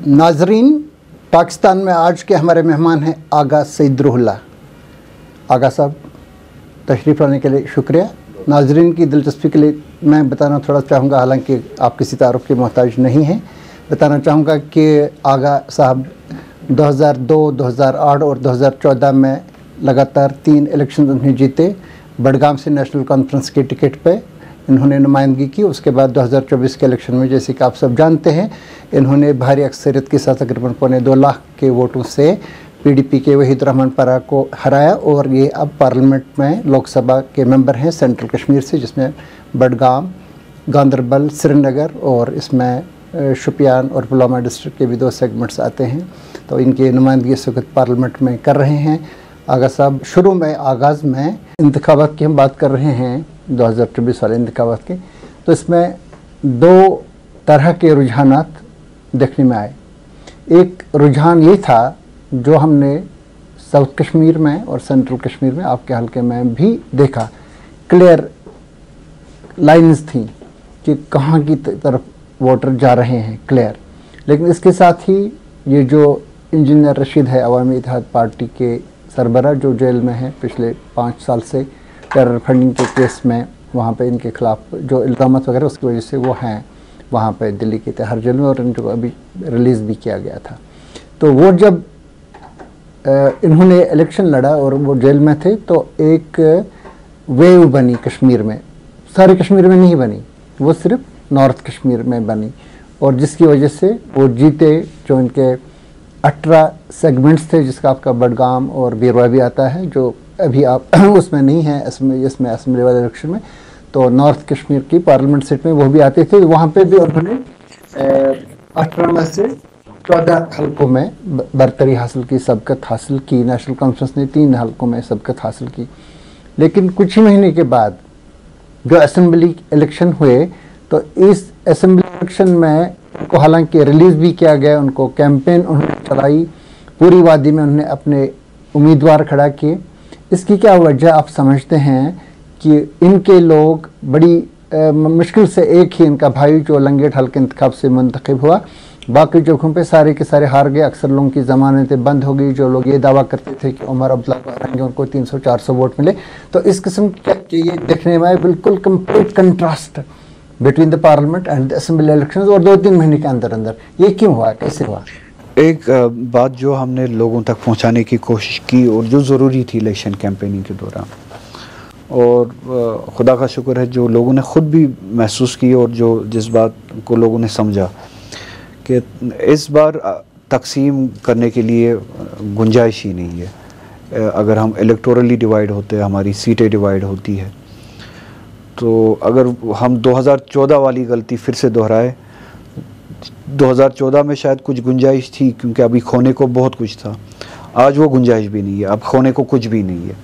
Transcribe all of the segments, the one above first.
नाजरीन, पाकिस्तान में आज के हमारे मेहमान हैं आगा सईद रुहुल्लाह। आगा साहब, तशरीफ़ लाने के लिए शुक्रिया। नाजरीन की दिलचस्पी के लिए मैं बताना थोड़ा चाहूँगा, हालांकि आप किसी तारुफ के मोहताज नहीं हैं, बताना चाहूँगा कि आगा साहब 2002, 2008 और 2014 में लगातार 3 इलेक्शन उन्हें जीते। बडगाम से नेशनल कॉन्फ्रेंस के टिकट पे इन्होंने नुमाइंदगी की। उसके बाद 2024 के इलेक्शन में, जैसे कि आप सब जानते हैं, इन्होंने भारी अक्सरियत के साथ तकरीबन 2.25 लाख के वोटों से पीडीपी के वहीद रहमान परा को हराया और ये अब पार्लियामेंट में लोकसभा के मेंबर हैं सेंट्रल कश्मीर से, जिसमें बडगाम, गांदरबल, श्रीनगर और इसमें शुपियान और पुलवामा डिस्ट्रिक्ट के भी 2 सेगमेंट्स आते हैं। तो इनकी नुमाइंदगी इस वक्त पार्लियामेंट में कर रहे हैं। आगा साहब, शुरू में आगाज़ में इंतखाबात की हम बात कर रहे हैं, 2024 वाले इंतखाबात की, तो इसमें 2 तरह के रुझानात देखने में आए। एक रुझान ये था जो हमने साउथ कश्मीर में और सेंट्रल कश्मीर में, आपके हल्के में भी देखा, क्लियर लाइंस थी कि कहाँ की तरफ वोटर जा रहे हैं, क्लियर। लेकिन इसके साथ ही ये जो इंजीनियर रशीद है, अवामी इत्तेहाद पार्टी के सरबराह, जो जेल में है पिछले 5 साल से टेरर फंडिंग के केस में, वहाँ पे इनके खिलाफ जो इल्ज़ामात वगैरह उसकी वजह से वो हैं वहाँ पे दिल्ली के तिहाड़ जेल में, और इनको अभी रिलीज़ भी किया गया था। तो वो जब इन्होंने इलेक्शन लड़ा और वो जेल में थे, तो एक वेव बनी कश्मीर में, सारे कश्मीर में नहीं बनी, वो सिर्फ नॉर्थ कश्मीर में बनी, और जिसकी वजह से वो जीते। जो इनके 18 सेगमेंट्स थे, जिसका आपका बडगाम और बीरवा भी आता है, जो अभी आप उसमें नहीं है, इसमें असेंबली वाले इलेक्शन में, तो नॉर्थ कश्मीर की पार्लियामेंट सीट में वो भी आते थे। वहाँ पे भी उन्होंने 18 में से 14 हल्कों में बरतरी हासिल की, सबकत हासिल की। नेशनल कॉन्फ्रेंस ने 3 हल्कों में सबकत हासिल की। लेकिन कुछ ही महीने के बाद जो असेंबली इलेक्शन हुए, तो इस असेंबली इलेक्शन में उनको हालांकि रिलीज़ भी किया गया, उनको कैंपेन उन्होंने चलाई, पूरी वादी में उन्होंने अपने उम्मीदवार खड़ा किए। इसकी क्या वजह आप समझते हैं कि इनके लोग बड़ी मुश्किल से, एक ही इनका भाई जो लंगेट हल्के इंतखाब से मुंतखब हुआ, बाकी जगहों पे सारे के सारे हार गए। अक्सर लोगों की ज़मानतें बंद हो गई। जो लोग ये दावा करते थे कि उमर अब्दुल्ला को हराएंगे, उनको 300-400 वोट मिले। तो इस किस्म के ये देखने में आए बिल्कुल complete contrast between the parliament and the assembly elections, और 2-3 महीने के अंदर अंदर ये क्यों हुआ, कैसे हुआ? एक बात जो हमने लोगों तक पहुंचाने की कोशिश की और जो ज़रूरी थी इलेक्शन कैंपेनिंग के दौरान, और खुदा का शुक्र है जो लोगों ने ख़ुद भी महसूस की और जो जिस बात को लोगों ने समझा कि इस बार तकसीम करने के लिए गुंजाइश ही नहीं है। अगर हम इलेक्टोरली डिवाइड होते हैं, हमारी सीटें डिवाइड होती है, तो अगर हम 2014 वाली गलती फिर से दोहराए, 2014 में शायद कुछ गुंजाइश थी क्योंकि अभी खोने को बहुत कुछ था। आज वो गुंजाइश भी नहीं है, अब खोने को कुछ भी नहीं है।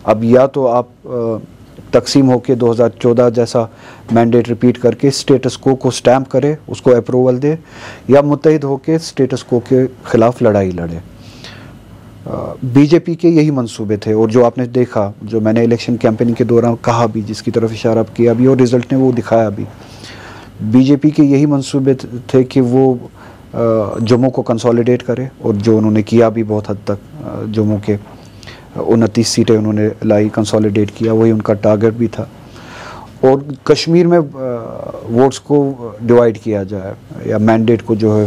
अब या तो आप तकसीम होके 2014 जैसा मैंडेट रिपीट करके स्टेटस को स्टैम्प करे, उसको अप्रूवल दे, या मुत्तहिद होके स्टेटस को के ख़िलाफ़ लड़ाई लड़े। बीजेपी के यही मंसूबे थे, और जो आपने देखा, जो मैंने इलेक्शन कैंपेनिंग के दौरान कहा भी, जिसकी तरफ इशारा किया भी और रिज़ल्ट ने वो दिखाया भी, बीजेपी के यही मंसूबे थे कि वो जम्मू को कंसोलिडेट करे, और जो उन्होंने किया भी बहुत हद तक। जम्मू के 29 सीटें उन्होंने लाई, कंसोलिडेट किया, वही उनका टारगेट भी था। और कश्मीर में वोट्स को डिवाइड किया जाए, या मैंडेट को जो है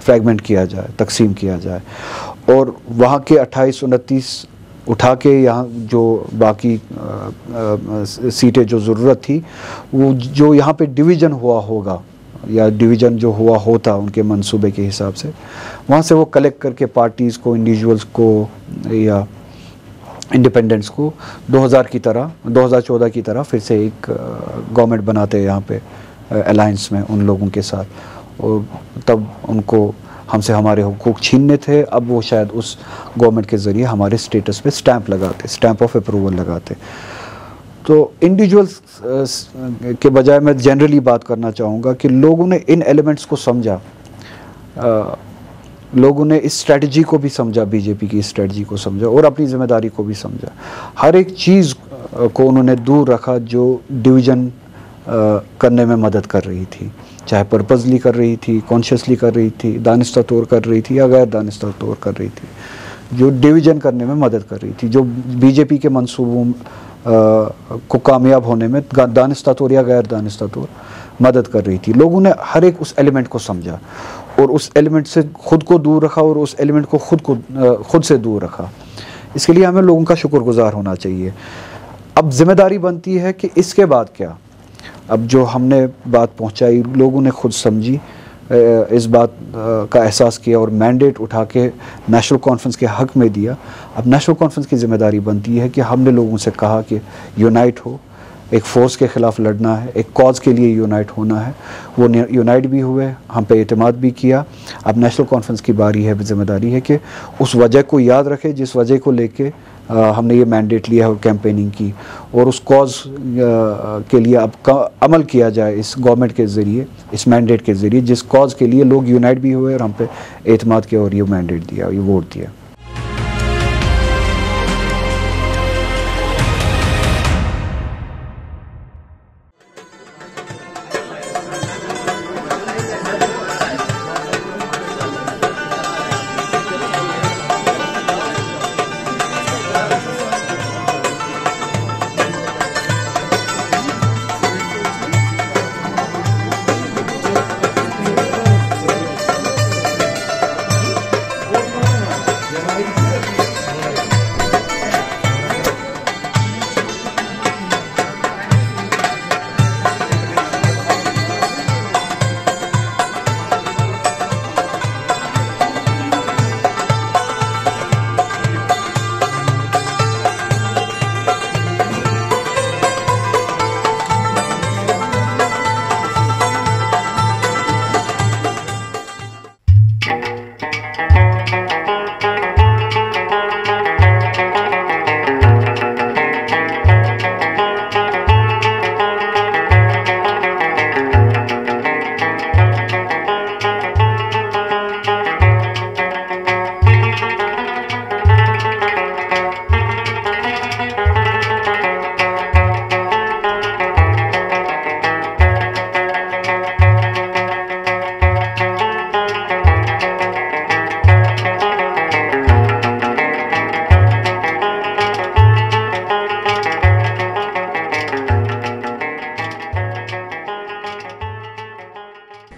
फ्रैगमेंट किया जाए, तकसीम किया जाए, और वहाँ के 28-29 उठा के यहाँ जो बाकी सीटें जो ज़रूरत थी, वो जो यहाँ पे डिवीज़न हुआ होगा, या डिवीज़न जो हुआ होता उनके मंसूबे के हिसाब से, वहाँ से वो कलेक्ट करके पार्टीज़ को, इंडिविजुअल्स को या इंडिपेंडेंट्स को 2014 की तरह फिर से एक गवर्नमेंट बनाते हैं यहाँ पे अलायंस में उन लोगों के साथ, और तब उनको हमसे हमारे हुकूक छीनने थे। अब वो शायद उस गवर्नमेंट के ज़रिए हमारे स्टेटस पे स्टैंप लगाते, स्टैंप ऑफ अप्रूवल लगाते। तो इंडिविजुअल्स के बजाय मैं जनरली बात करना चाहूँगा कि लोगों ने इन एलिमेंट्स को समझा, लोगों ने इस स्ट्रेटजी को भी समझा, बीजेपी की स्ट्रेटजी को समझा, और अपनी ज़िम्मेदारी को भी समझा। हर एक चीज़ को उन्होंने दूर रखा जो डिवीज़न करने में मदद कर रही थी, चाहे पर्पजली कर रही थी, कॉन्शियसली कर रही थी, दानिस्ता तौर कर रही थी या गैर दानिस्ता तौर कर रही थी, जो डिवीज़न करने में मदद कर रही थी, जो बीजेपी के मंसूबों को कामयाब होने में दानिस्ता तौर या गैर दानिस्ता तौर मदद कर रही थी। लोगों ने हर एक उस एलिमेंट को समझा और उस एलिमेंट से खुद को दूर रखा और उस एलिमेंट को खुद से दूर रखा। इसके लिए हमें लोगों का शुक्रगुजार होना चाहिए। अब जिम्मेदारी बनती है कि इसके बाद क्या। अब जो हमने बात पहुंचाई, लोगों ने खुद समझी, इस बात का एहसास किया और मैंडेट उठा के नेशनल कॉन्फ्रेंस के हक़ में दिया। अब नेशनल कॉन्फ्रेंस की जिम्मेदारी बनती है कि हमने लोगों से कहा कि यूनाइट हो, एक फ़ोर्स के ख़िलाफ़ लड़ना है, एक कॉज के लिए यूनाइट होना है। वो यूनाइट भी हुए, हम पे एतमाद भी किया। अब नेशनल कॉन्फ्रेंस की बारी है, जिम्मेदारी है कि उस वजह को याद रखे जिस वजह को लेके हमने ये मैंडेट लिया है और कैंपेनिंग की, और उस कॉज के लिए अब अमल किया जाए इस गवर्नमेंट के ज़रिए, इस मैंडेट के ज़रिए, जिस कॉज के लिए लोग यूनाइट भी हुए और हम पे एतमाद किया और ये मैंडेट दिया, ये वोट दिया।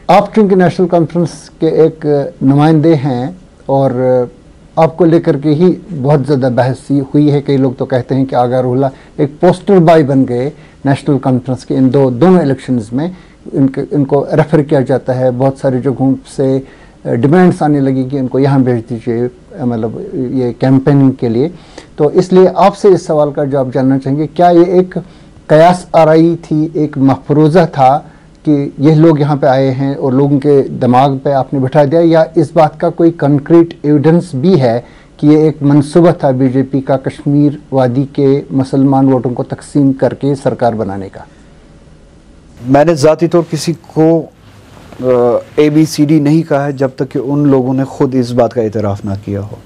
आप चूँकि नेशनल कॉन्फ्रेंस के एक नुमाइंदे हैं और आपको लेकर के ही बहुत ज़्यादा बहस हुई है। कई लोग तो कहते हैं कि आगा रूहुल्लाह एक पोस्टर बॉय बन गए नेशनल कॉन्फ्रेंस के इन दोनों इलेक्शंस में। इनको रेफ़र किया जाता है, बहुत सारी जगहों से डिमांड्स आने लगी कि इनको यहाँ भेज दीजिए, मतलब ये कैंपेनिंग के लिए। तो इसलिए आपसे इस सवाल का जवाब जानना चाहेंगे, क्या ये एक कयास आराई थी, एक मफरूज़ा था कि ये लोग यहाँ पे आए हैं और लोगों के दिमाग पे आपने बिठा दिया, या इस बात का कोई कंक्रीट एविडेंस भी है कि ये एक मंसूबा था बीजेपी का कश्मीर वादी के मुसलमान वोटों को तकसीम करके सरकार बनाने का? मैंने ज़ाती तौर किसी को ABCD नहीं कहा है जब तक कि उन लोगों ने खुद इस बात का एतराफ़ ना किया हो।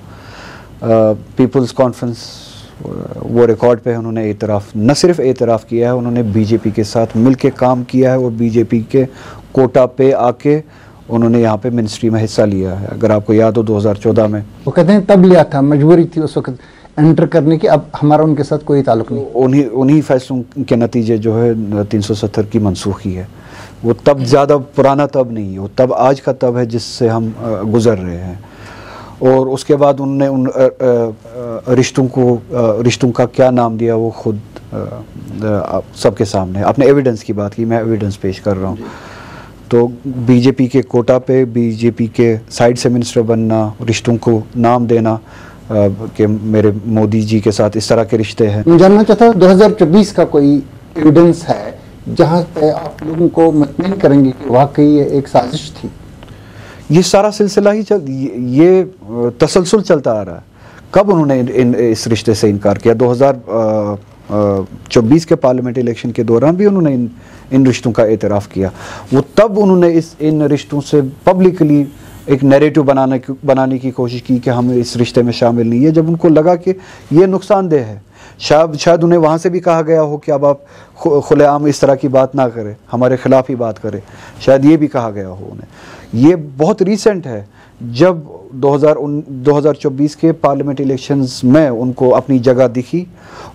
पीपल्स कॉन्फ्रेंस वो रिकॉर्ड पे उन्होंने एतराफ़, न सिर्फ एतराफ़ किया है, उन्होंने बीजेपी के साथ मिल के काम किया है और बीजेपी के कोटा पे आके उन्होंने यहाँ पे मिनिस्ट्री में हिस्सा लिया है। अगर आपको याद हो 2014 में वो कहते हैं तब लिया था, मजबूरी थी उस वक्त एंटर करने की, अब हमारा उनके साथ कोई ताल्लुक नहीं। उन्हीं फैसलों के नतीजे जो है 370 की मनसूखी है, वो तब ज़्यादा पुराना तब नहीं है, वो तब आज का तब है जिससे हम गुज़र रहे हैं। और उसके बाद उनने उन रिश्तों का क्या नाम दिया वो खुद सबके सामने। आपने एविडेंस की बात की, मैं एविडेंस पेश कर रहा हूँ। तो बीजेपी के कोटा पे बीजेपी के साइड से मिनिस्टर बनना, रिश्तों को नाम देना कि मेरे मोदी जी के साथ इस तरह के रिश्ते हैं। मैं जानना चाहता हूँ 2024 का कोई एविडेंस है जहाँ पे आप लोगों को मुतमईन करेंगे कि वाकई ये एक साजिश थी? ये सारा सिलसिला ही ये तसलसल चलता आ रहा है। कब उन्होंने इस रिश्ते से इनकार किया? 2024 के पार्लियामेंट इलेक्शन के दौरान भी उन्होंने इन रिश्तों का एतराफ़ किया। वो तब उन्होंने इन रिश्तों से पब्लिकली एक नैरेटिव बनाने की कोशिश की कि हम इस रिश्ते में शामिल नहीं है, जब उनको लगा कि ये नुकसानदेह है। शायद उन्हें वहाँ से भी कहा गया हो कि अब आप खुलेआम इस तरह की बात ना करें, हमारे ख़िलाफ़ ही बात करें, शायद ये भी कहा गया हो उन्हें। ये बहुत रीसेंट है, जब 2024 के पार्लियामेंट इलेक्शंस में उनको अपनी जगह दिखी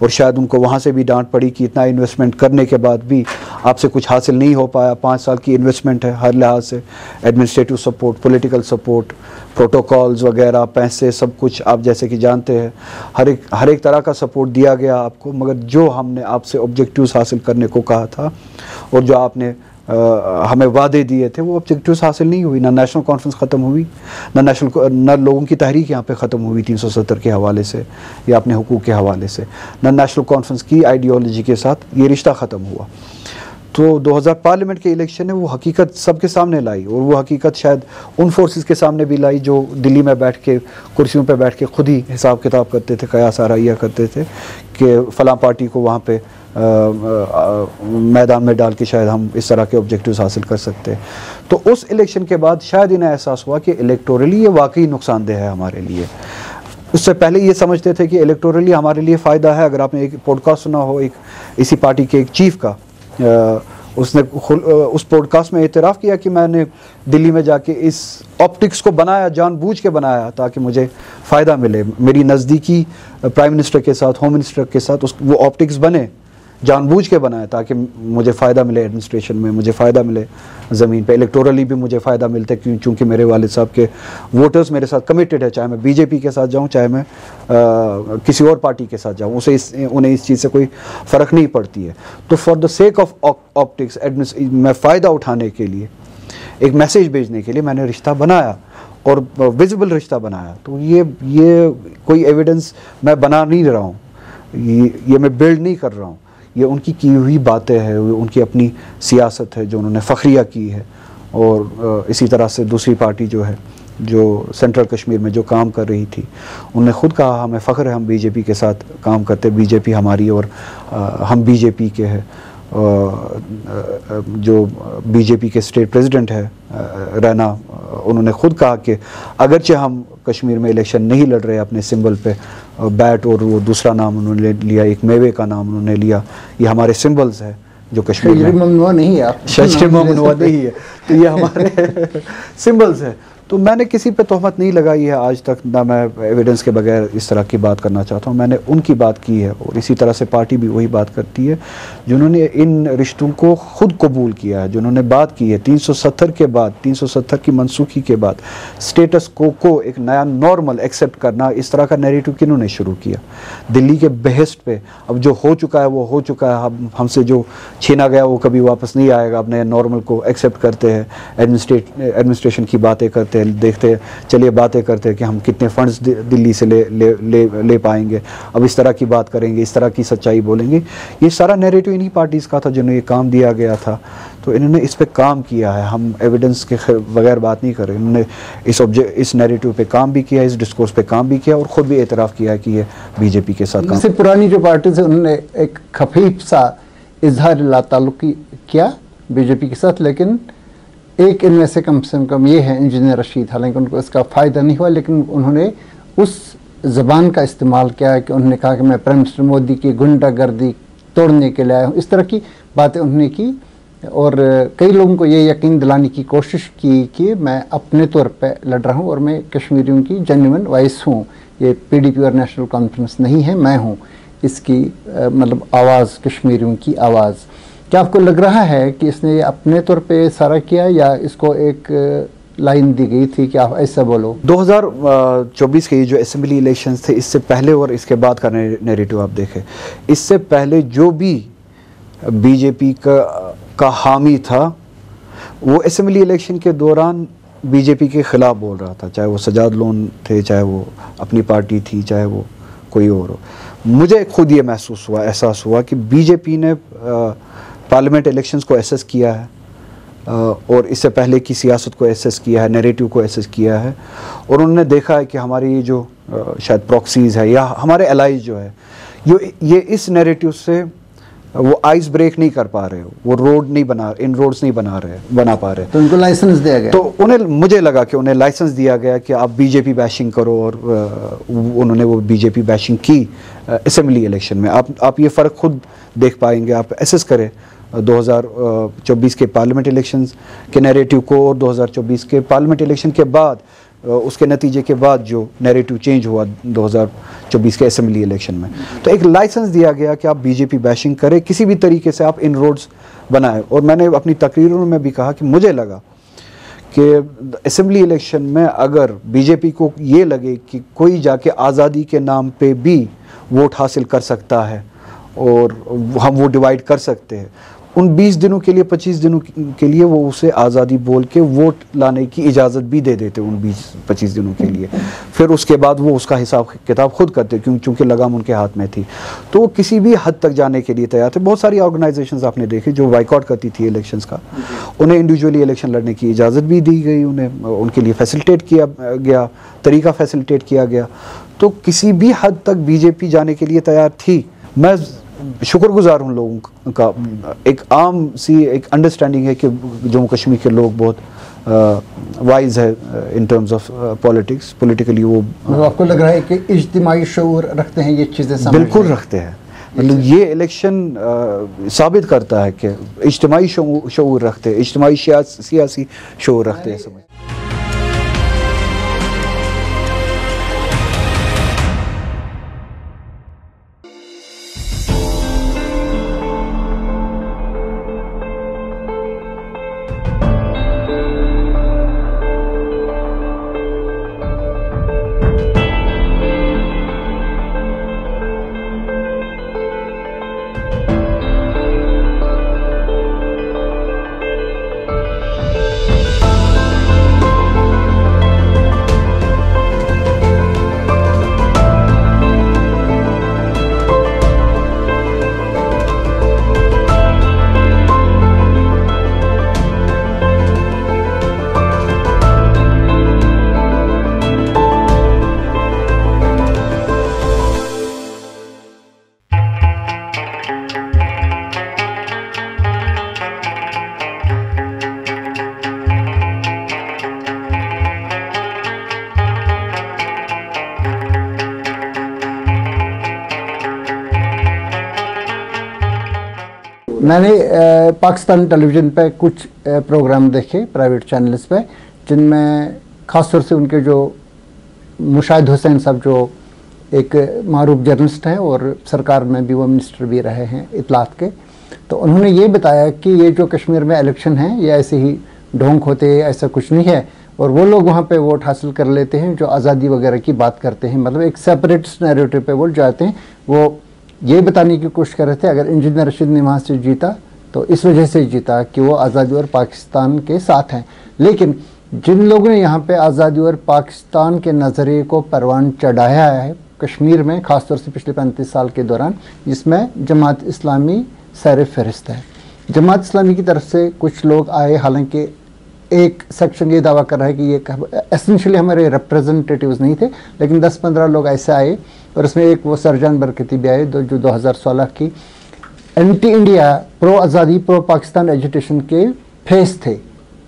और शायद उनको वहाँ से भी डांट पड़ी कि इतना इन्वेस्टमेंट करने के बाद भी आपसे कुछ हासिल नहीं हो पाया। 5 साल की इन्वेस्टमेंट है हर लिहाज से, administrative support, political support, protocols वगैरह, पैसे, सब कुछ आप जैसे कि जानते हैं, हर एक तरह का सपोर्ट दिया गया आपको। मगर जो हमने आपसे ऑब्जेक्टिव्स हासिल करने को कहा था और जो आपने हमें वादे दिए थे, वो ऑब्जेक्टिव्स हासिल नहीं हुई। ना नेशनल कॉन्फ्रेंस ख़त्म हुई, ना लोगों की तहरीक यहाँ पे ख़त्म हुई 370 के हवाले से या अपने हुकूक के हवाले से, ना नेशनल कॉन्फ्रेंस की आइडियोलॉजी के साथ ये रिश्ता ख़त्म हुआ। तो 2000 पार्लियामेंट के इलेक्शन ने वो हकीकत सबके सामने लाई, और वो हकीकत शायद उन फोर्सेस के सामने भी लाई जो दिल्ली में बैठ के कुर्सियों पे बैठ के खुद ही हिसाब किताब करते थे, कयास आराइया करते थे कि फ़लाँ पार्टी को वहाँ पे मैदान में डाल के शायद हम इस तरह के ऑब्जेक्टिव्स हासिल कर सकते हैं। तो उस इलेक्शन के बाद शायद इन्हें एहसास हुआ कि इलेक्टोरली ये वाकई नुकसानदेह है हमारे लिए। उससे पहले ये समझते थे कि इलेक्टोरली हमारे लिए फ़ायदा है। अगर आपने एक पॉडकास्ट सुना हो एक इसी पार्टी के एक चीफ का, उसने उस पॉडकास्ट में एतराफ़ किया कि मैंने दिल्ली में जाके इस ऑप्टिक्स को बनाया, जानबूझ के बनाया ताकि मुझे फ़ायदा मिले, मेरी नज़दीकी प्राइम मिनिस्टर के साथ, होम मिनिस्टर के साथ वो ऑप्टिक्स बने, जानबूझ के बनाया ताकि मुझे फ़ायदा मिले एडमिनिस्ट्रेशन में, मुझे फ़ायदा मिले ज़मीन पे, इलेक्टोरली भी मुझे फ़ायदा मिलता है क्योंकि मेरे वालिद साहब के वोटर्स मेरे साथ कमिटेड है, चाहे मैं बीजेपी के साथ जाऊं, चाहे मैं किसी और पार्टी के साथ जाऊं, उन्हें इस चीज़ से कोई फ़र्क नहीं पड़ती है। तो for the sake of optics मैं फ़ायदा उठाने के लिए, एक मैसेज भेजने के लिए मैंने रिश्ता बनाया और विजिबल रिश्ता बनाया। तो ये कोई एविडेंस मैं बना नहीं रहा हूँ, ये मैं बिल्ड नहीं कर रहा हूँ, ये उनकी की हुई बातें हैं, उनकी अपनी सियासत है जो उन्होंने फ़ख्रिया की है। और इसी तरह से दूसरी पार्टी जो है, जो सेंट्रल कश्मीर में जो काम कर रही थी, उन्होंने ख़ुद कहा हमें फ़ख्र है हम बीजेपी के साथ काम करते, बीजेपी हमारी और हम बीजेपी के हैं। जो बीजेपी के स्टेट प्रेसिडेंट है रैना, उन्होंने ख़ुद कहा कि अगरचे हम कश्मीर में इलेक्शन नहीं लड़ रहे अपने सिंबल पे बैट और वो दूसरा नाम उन्होंने लिया, एक मेवे का नाम उन्होंने लिया, ये हमारे सिंबल्स है जो कश्मीर में ममनुआ नहीं है, शजर ममनुआ नहीं है, तो ये हमारे सिंबल्स है। तो मैंने किसी पे तोहमत नहीं लगाई है आज तक, ना मैं एविडेंस के बगैर इस तरह की बात करना चाहता हूँ। मैंने उनकी बात की है और इसी तरह से पार्टी भी वही बात करती है जिन्होंने इन रिश्तों को खुद कबूल किया है, जिन्होंने बात की है 370 के बाद, 370 की मनसूखी के बाद स्टेटस को एक नया नॉर्मल एक्सेप्ट करना, इस तरह का नैरेटिव किन्होंने शुरू किया दिल्ली के बेहस्ट पे। अब जो हो चुका है वो हो चुका है, हमसे जो छीना गया वो कभी वापस नहीं आएगा। अब नए नॉर्मल को एक्सेप्ट करते हैं, एडमिनिस्ट्रेशन की बातें करते हैं, देखते चलिए बातें करते हैं कि हम कितने फंड्स दिल्ली से ले पाएंगे, अब इस तरह की बात करेंगे, इस तरह की सच्चाई बोलेंगे। ये सारा नैरेटिव इन्हीं पार्टीज़ का था जिन्हें ये काम दिया गया था, तो इन्होंने इस पे काम किया है। हम एविडेंस के बगैर बात नहीं कर रहे, इन्होंने इस नैरेटिव पे काम भी किया, इस डिस्कोर्स पे काम भी किया और ख़ुद भी एतराफ़ किया कि ये बीजेपी के साथ काम। पुरानी जो पार्टी है उन्होंने एक खफीफ सा इजहार लाताल्लुकी किया बीजेपी के साथ, लेकिन एक इनमें से कम ये है इंजीनियर रशीद, हालांकि उनको इसका फ़ायदा नहीं हुआ, लेकिन उन्होंने उस ज़बान का इस्तेमाल किया कि उन्होंने कहा कि मैं प्राइम मिनिस्टर मोदी की गुंडागर्दी तोड़ने के लिए आया हूँ, इस तरह की बातें उन्होंने की। और कई लोगों को ये यकीन दिलाने की कोशिश की कि मैं अपने तौर पे लड़ रहा हूँ और मैं कश्मीरियों की जेन्युइन वॉइस हूँ, ये पीडीपी और नेशनल कॉन्फ्रेंस नहीं है, मैं हूँ इसकी मतलब आवाज़, कश्मीरियों की आवाज़। क्या आपको लग रहा है कि इसने अपने तौर पे सारा किया या इसको एक लाइन दी गई थी कि आप ऐसा बोलो? 2024 के ये जो असेंबली इलेक्शंस थे, इससे पहले और इसके बाद का नैरेटिव आप देखें, इससे पहले जो भी बीजेपी का हामी था वो असेंबली इलेक्शन के दौरान बीजेपी के ख़िलाफ़ बोल रहा था, चाहे वो सजाद लोन थे, चाहे वो अपनी पार्टी थी, चाहे वो कोई और हो। मुझे खुद ये महसूस हुआ, एहसास हुआ कि बीजेपी ने पार्लियामेंट इलेक्शंस को एसेस किया है और इससे पहले की सियासत को एसेस किया है, नैरेटिव को एसेस किया है, और उन्होंने देखा है कि हमारी ये जो शायद प्रॉक्सीज़ है या हमारे एलाइज जो है, ये इस नैरेटिव से वो आइस ब्रेक नहीं कर पा रहे हो, वो रोड नहीं इन रोड्स नहीं बना पा रहे। तो उनको लाइसेंस दिया गया, तो मुझे लगा कि उन्हें लाइसेंस दिया गया कि आप बीजेपी बैशिंग करो, और उन्होंने वो बीजेपी बैशिंग की असेंबली इलेक्शन में। आप ये फ़र्क खुद देख पाएंगे, आप एसेस करें 2024 के पार्लियामेंट इलेक्शंस के नैरेटिव को और 2024 के पार्लियामेंट इलेक्शन के बाद उसके नतीजे के बाद जो नैरेटिव चेंज हुआ 2024 के असेंबली इलेक्शन में। तो एक लाइसेंस दिया गया कि आप बीजेपी बैशिंग करें, किसी भी तरीके से आप इनरोड्स बनाएं। और मैंने अपनी तकरीरों में भी कहा कि मुझे लगा कि असेंबली इलेक्शन में अगर बीजेपी को ये लगे कि कोई जाके आज़ादी के नाम पे भी वोट हासिल कर सकता है और हम वो डिवाइड कर सकते हैं, उन 20 दिनों के लिए 25 दिनों के लिए वो उसे आज़ादी बोल के वोट लाने की इजाज़त भी दे देते उन 20-25 दिनों के लिए। फिर उसके बाद वो उसका हिसाब किताब खुद करते क्योंकि लगाम उनके हाथ में थी। तो वो किसी भी हद तक जाने के लिए तैयार थे। बहुत सारी ऑर्गेनाइजेशंस आपने देखी जो बाइकआउट करती थी इलेक्शंस का, उन्हें इंडिविजुअली इलेक्शन लड़ने की इजाज़त भी दी गई, उन्हें उनके लिए फैसिलिटेट किया गया, तरीका फैसिलिटेट किया गया। तो किसी भी हद तक बीजेपी जाने के लिए तैयार थी। मैं शुक्रगुजार हूँ लोगों का, एक आम सी एक अंडरस्टैंडिंग है कि जम्मू कश्मीर के लोग बहुत वाइज है in terms of politics, politically वो आपको लग रहा है कि इज्तिमाई शऊर रखते हैं, ये चीज़ें बिल्कुल रखते हैं। मतलब ये इलेक्शन साबित करता है कि इज्तिमाई शऊर रखते हैं, इज्तिमाई सियासी शऊर रखते हैं समझ। मैंने पाकिस्तान टेलीविज़न पे कुछ प्रोग्राम देखे प्राइवेट चैनल्स पे, जिनमें ख़ास तौर से उनके जो मुशाहिद हुसैन साहब जो एक मारूफ जर्नलिस्ट हैं और सरकार में भी वो मिनिस्टर भी रहे हैं इतलात के, तो उन्होंने ये बताया कि ये जो कश्मीर में इलेक्शन है ये ऐसे ही ढोंग होते हैं, ऐसा कुछ नहीं है। और वो लोग वहाँ पे वोट हासिल कर लेते हैं जो आज़ादी वगैरह की बात करते हैं, मतलब एक सेपरेट नैरेटिव पे वोट जाते हैं। वो ये बताने की कोशिश कर रहे थे अगर इंजीनियर रशीद ने वहाँ से जीता तो इस वजह से जीता कि वो आज़ादी और पाकिस्तान के साथ हैं। लेकिन जिन लोगों ने यहाँ पे आज़ादी और पाकिस्तान के नज़रिए को परवान चढ़ाया है कश्मीर में, ख़ासतौर से पिछले 35 साल के दौरान, जिसमें जमात इस्लामी सर फहरिस्त है। जमात इस्लामी की तरफ से कुछ लोग आए, हालांकि एक सेक्शन ये दावा कर रहा है कि ये एसेंशियली हमारे रिप्रेजेंटेटिव्स नहीं थे, लेकिन 10-15 लोग ऐसे आए और उसमें एक वो सरजान बरकती भी आए जो 2016 की एंटी इंडिया प्रो आज़ादी प्रो पाकिस्तान एजिटेशन के फेस थे,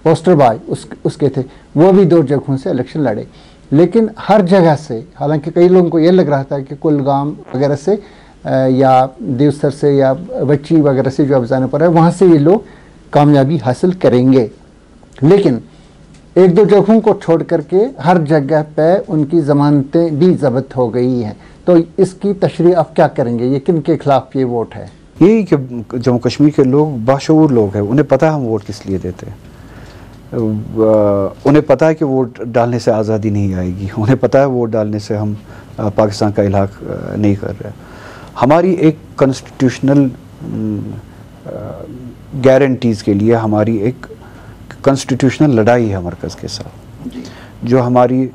पोस्टर बॉय उसके थे। वो भी 2 जगहों से इलेक्शन लड़े, लेकिन हर जगह से, हालांकि कई लोगों को ये लग रहा था कि कुलगाम वगैरह से या देवसर से या बच्ची वगैरह से जो अफजाना पर है वहाँ से ये लोग कामयाबी हासिल करेंगे, लेकिन 1-2 जगहों को छोड़ करके हर जगह पे उनकी ज़मानतें भी ज़ब्त हो गई हैं। तो इसकी तशरीह आप क्या करेंगे, ये किन के खिलाफ ये वोट है? यही कि जम्मू कश्मीर के लोग बाशऊर लोग हैं, उन्हें पता है हम वोट किस लिए देते हैं। उन्हें पता है कि वोट डालने से आज़ादी नहीं आएगी, उन्हें पता है वोट डालने से हम पाकिस्तान का इलाक नहीं कर रहे। हमारी एक कॉन्स्टिट्यूशनल गारंटीज़ के लिए हमारी एक कॉन्स्टिट्यूशनल लड़ाई है मरकज़ के साथ, जो हमारी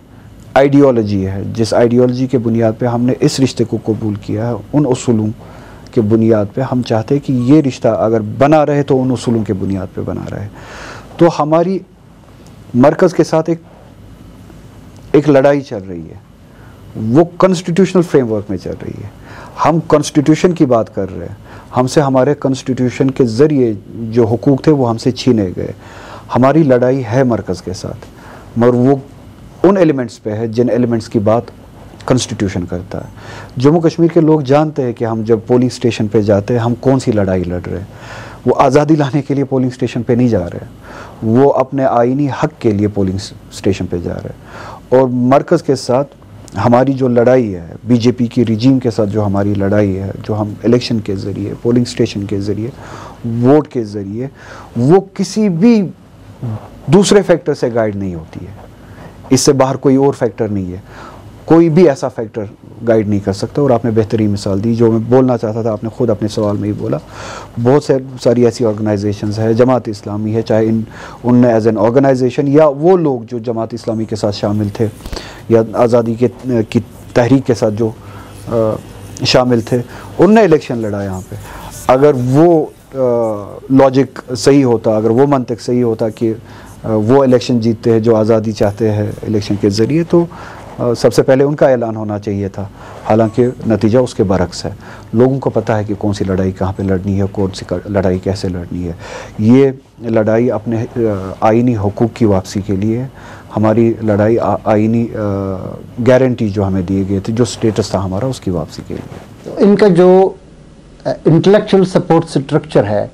आइडियोलॉजी है, जिस आइडियोलॉजी के बुनियाद पे हमने इस रिश्ते को कबूल किया है, उन उसूलों के बुनियाद पे हम चाहते हैं कि ये रिश्ता अगर बना रहे तो उन उसूलों के बुनियाद पे बना रहे। तो हमारी मरकज़ के साथ एक लड़ाई चल रही है, वो कॉन्स्टिट्यूशनल फ्रेमवर्क में चल रही है। हम कॉन्स्टिट्यूशन की बात कर रहे हैं, हमसे हमारे कॉन्स्टिट्यूशन के ज़रिए जो हुकूक थे वो हमसे छीने गए। हमारी लड़ाई है मरकज़ के साथ, मगर वो उन एलिमेंट्स पे है जिन एलिमेंट्स की बात कॉन्स्टिट्यूशन करता है। जम्मू कश्मीर के लोग जानते हैं कि हम जब पोलिंग स्टेशन पे जाते हैं हम कौन सी लड़ाई लड़ रहे हैं। वो आज़ादी लाने के लिए पोलिंग स्टेशन पे नहीं जा रहे हैं, वो अपने आईनी हक के लिए पोलिंग स्टेशन पे जा रहे हैं। और मरकज़ के साथ हमारी जो लड़ाई है, बीजेपी की रिजीम के साथ जो हमारी लड़ाई है, जो हम इलेक्शन के ज़रिए, पोलिंग स्टेशन के ज़रिए, वोट के ज़रिए, वो किसी भी दूसरे फैक्टर से गाइड नहीं होती है। इससे बाहर कोई और फैक्टर नहीं है, कोई भी ऐसा फैक्टर गाइड नहीं कर सकता। और आपने बेहतरीन मिसाल दी, जो मैं बोलना चाहता था आपने खुद अपने सवाल में ही बोला। बहुत सारी ऐसी ऑर्गेनाइजेशंस है, जमात इस्लामी है, चाहे उनने एज एन ऑर्गेनाइजेशन या वो लोग जो जमात इस्लामी के साथ शामिल थे या आज़ादी की तहरीक के साथ जो शामिल थे, उनने इलेक्शन लड़ा यहाँ पे। अगर वो लॉजिक सही होता, अगर वो मंतक सही होता कि वो इलेक्शन जीतते हैं जो आज़ादी चाहते हैं इलेक्शन के ज़रिए, तो सबसे पहले उनका ऐलान होना चाहिए था। हालांकि नतीजा उसके बरक्स है। लोगों को पता है कि कौन सी लड़ाई कहाँ पे लड़नी है, कौन सी लड़ाई कैसे लड़नी है। ये लड़ाई अपने आईनी हुकूक की वापसी के लिए, हमारी लड़ाई आईनी गारंटी जो हमें दिए गए थे, जो स्टेटस था हमारा, उसकी वापसी के लिए। इनका जो इंटेलेक्चुअल सपोर्ट स्ट्रक्चर है,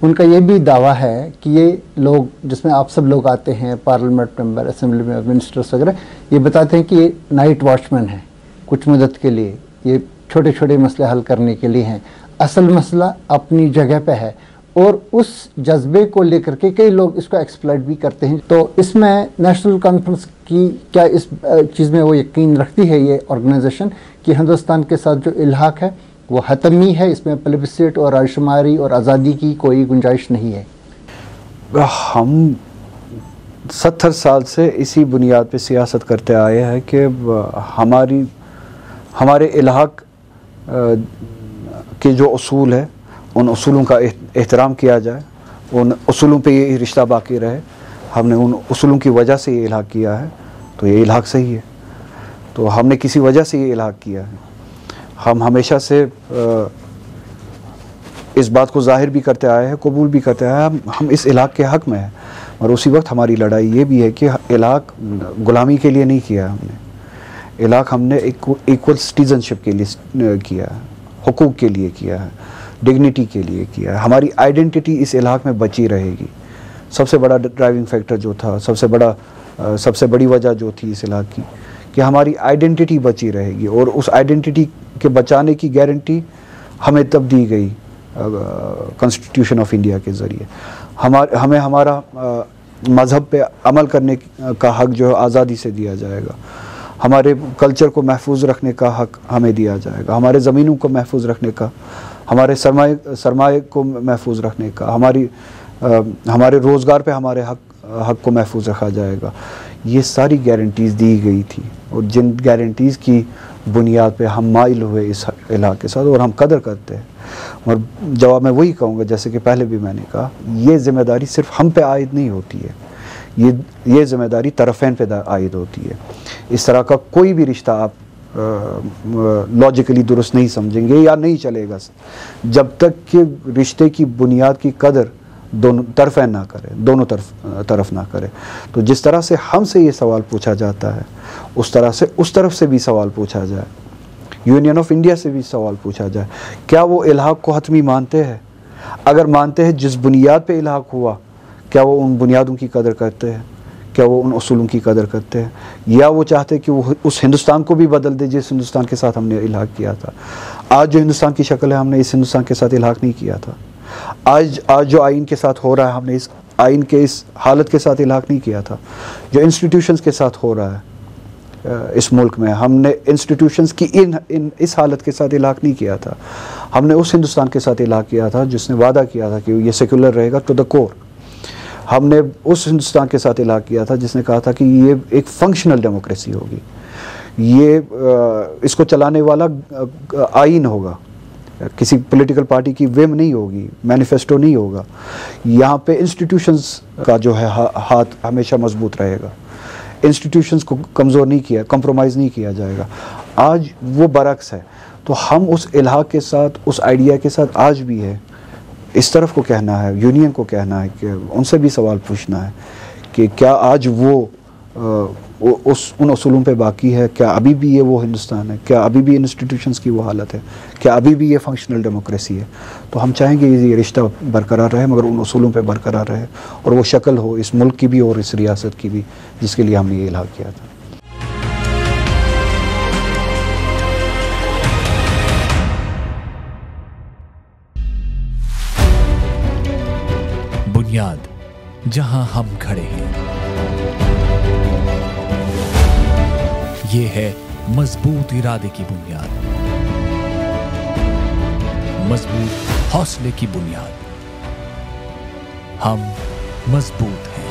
उनका ये भी दावा है कि ये लोग, जिसमें आप सब लोग आते हैं, पार्लियामेंट मेंबर, असेंबली में मिनिस्टर्स वगैरह, ये बताते हैं कि ये नाइट वॉचमैन है, कुछ मदद के लिए, ये छोटे छोटे मसले हल करने के लिए हैं। असल मसला अपनी जगह पे है और उस जज्बे को लेकर के कई लोग इसको एक्सप्लॉइट भी करते हैं। तो इसमें नेशनल कॉन्फ्रेंस की क्या इस चीज़ में वो यकीन रखती है ये ऑर्गेनाइजेशन कि हिंदुस्तान के साथ जो इल्हाक है वो हतमी है, इसमें प्लेबिस्सिट और रायशुमारी और आज़ादी की कोई गुंजाइश नहीं है? हम 70 साल से इसी बुनियाद पे सियासत करते आए हैं कि हमारे इलाक़ के जो उसूल है, उन उसूलों का एहतराम किया जाए, उन उसूलों पे ये रिश्ता बाकी रहे। हमने उन उसूलों की वजह से ये इलाक़ किया है, तो ये इलाक़ सही है। तो हमने किसी वजह से ये इलाक़ किया है। हम हमेशा से इस बात को जाहिर भी करते आए हैं, कबूल भी करते आए हैं, हम इस इलाक़ के हक़ में हैं। और उसी वक्त हमारी लड़ाई ये भी है कि इलाक़ ग़ुलामी के लिए नहीं किया हमने, इलाक़ हमने इक्वल सिटीज़नशिप के लिए किया है, हुकूक के लिए किया है, डिग्निटी के लिए किया है। हमारी आइडेंटिटी इस इलाक़ में बची रहेगी। सबसे बड़ा ड्राइविंग फैक्टर जो था, सबसे बड़ी वजह जो थी इस इलाक़ की, कि हमारी आइडेंटिटी बची रहेगी। और उस आइडेंटिटी के बचाने की गारंटी हमें तब दी गई कॉन्स्टिट्यूशन ऑफ इंडिया के ज़रिए। हमें हमारा मज़हब पे अमल करने का हक़ जो है आज़ादी से दिया जाएगा, हमारे कल्चर को महफूज रखने का हक़ हमें दिया जाएगा, हमारे ज़मीनों को महफूज रखने का, हमारे सरमाए को महफूज रखने का, हमारे रोज़गार पे हमारे हक़ को महफूज रखा जाएगा। ये सारी गारंटीज़ दी गई थी और जिन गारंटीज़ की बुनियाद पे हम माइल हुए इस इलाक़े के साथ, और हम कदर करते हैं। और जवाब मैं वही कहूँगा जैसे कि पहले भी मैंने कहा, ये ज़िम्मेदारी सिर्फ हम पे आयद नहीं होती है, ये ज़िम्मेदारी तरफ़ैन पे आयद होती है। इस तरह का कोई भी रिश्ता आप लॉजिकली दुरुस्त नहीं समझेंगे या नहीं चलेगा जब तक कि रिश्ते की बुनियाद की कदर दोनों तरफ़ैन ना करें, दोनों तरफ ना करें। तो जिस तरह से हमसे ये सवाल पूछा जाता है, उस तरह से उस तरफ से भी सवाल पूछा जाए, यूनियन ऑफ इंडिया से भी सवाल पूछा जाए, क्या वो इल्हाक को हतमी मानते हैं? अगर मानते हैं, जिस बुनियाद पे इल्हाक हुआ, क्या वो उन बुनियादों की कदर करते हैं? क्या वो उन उसूलों की कदर करते हैं? या वो चाहते हैं कि वो उस हिंदुस्तान को भी बदल दे जिस हिंदुस्तान के साथ हमने इल्हाक किया था? आज जो हिंदुस्तान की शक्ल है, हमने इस हिंदुस्तान के साथ इल्हाक नहीं किया था। आज जो आइन के साथ हो रहा है, हमने इस आइन के इस हालत के साथ इल्हाक नहीं किया था। जो इंस्टीट्यूशंस के साथ हो रहा है इस मुल्क में, हमने इंस्टीट्यूशंस की इस हालत के साथ इल्हाक नहीं किया था। हमने उस हिंदुस्तान के साथ इल्हाक किया था जिसने वादा किया था कि ये सेकुलर रहेगा टू द कोर। हमने उस हिंदुस्तान के साथ इल्हाक किया था जिसने कहा था कि ये एक फंक्शनल डेमोक्रेसी होगी, ये इसको चलाने वाला आइन होगा, किसी पॉलिटिकल पार्टी की विम नहीं होगी, मैनिफेस्टो नहीं होगा। यहाँ पे इंस्टीट्यूशंस का जो है हाथ हमेशा मजबूत रहेगा, इंस्टीट्यूशंस को कमज़ोर नहीं किया, कंप्रोमाइज़ नहीं किया जाएगा। आज वो बरक्स है। तो हम उस इल्हाक के साथ, उस आइडिया के साथ आज भी है। इस तरफ को कहना है, यूनियन को कहना है कि उनसे भी सवाल पूछना है कि क्या आज वो उन उसूलों पे बाकी है? क्या अभी भी ये वो हिंदुस्तान है? क्या अभी भी इंस्टीट्यूशंस की वो हालत है? क्या अभी भी ये फंक्शनल डेमोक्रेसी है? तो हम चाहेंगे ये रिश्ता बरकरार रहे, मगर उन उसूलों पे बरकरार रहे और वो शक्ल हो इस मुल्क की भी और इस रियासत की भी, जिसके लिए हमने ये इल्हाक किया था। बुनियाद जहां हम खड़े हैं, ये है मजबूत इरादे की बुनियाद, मजबूत हौसले की बुनियाद। हम मजबूत हैं।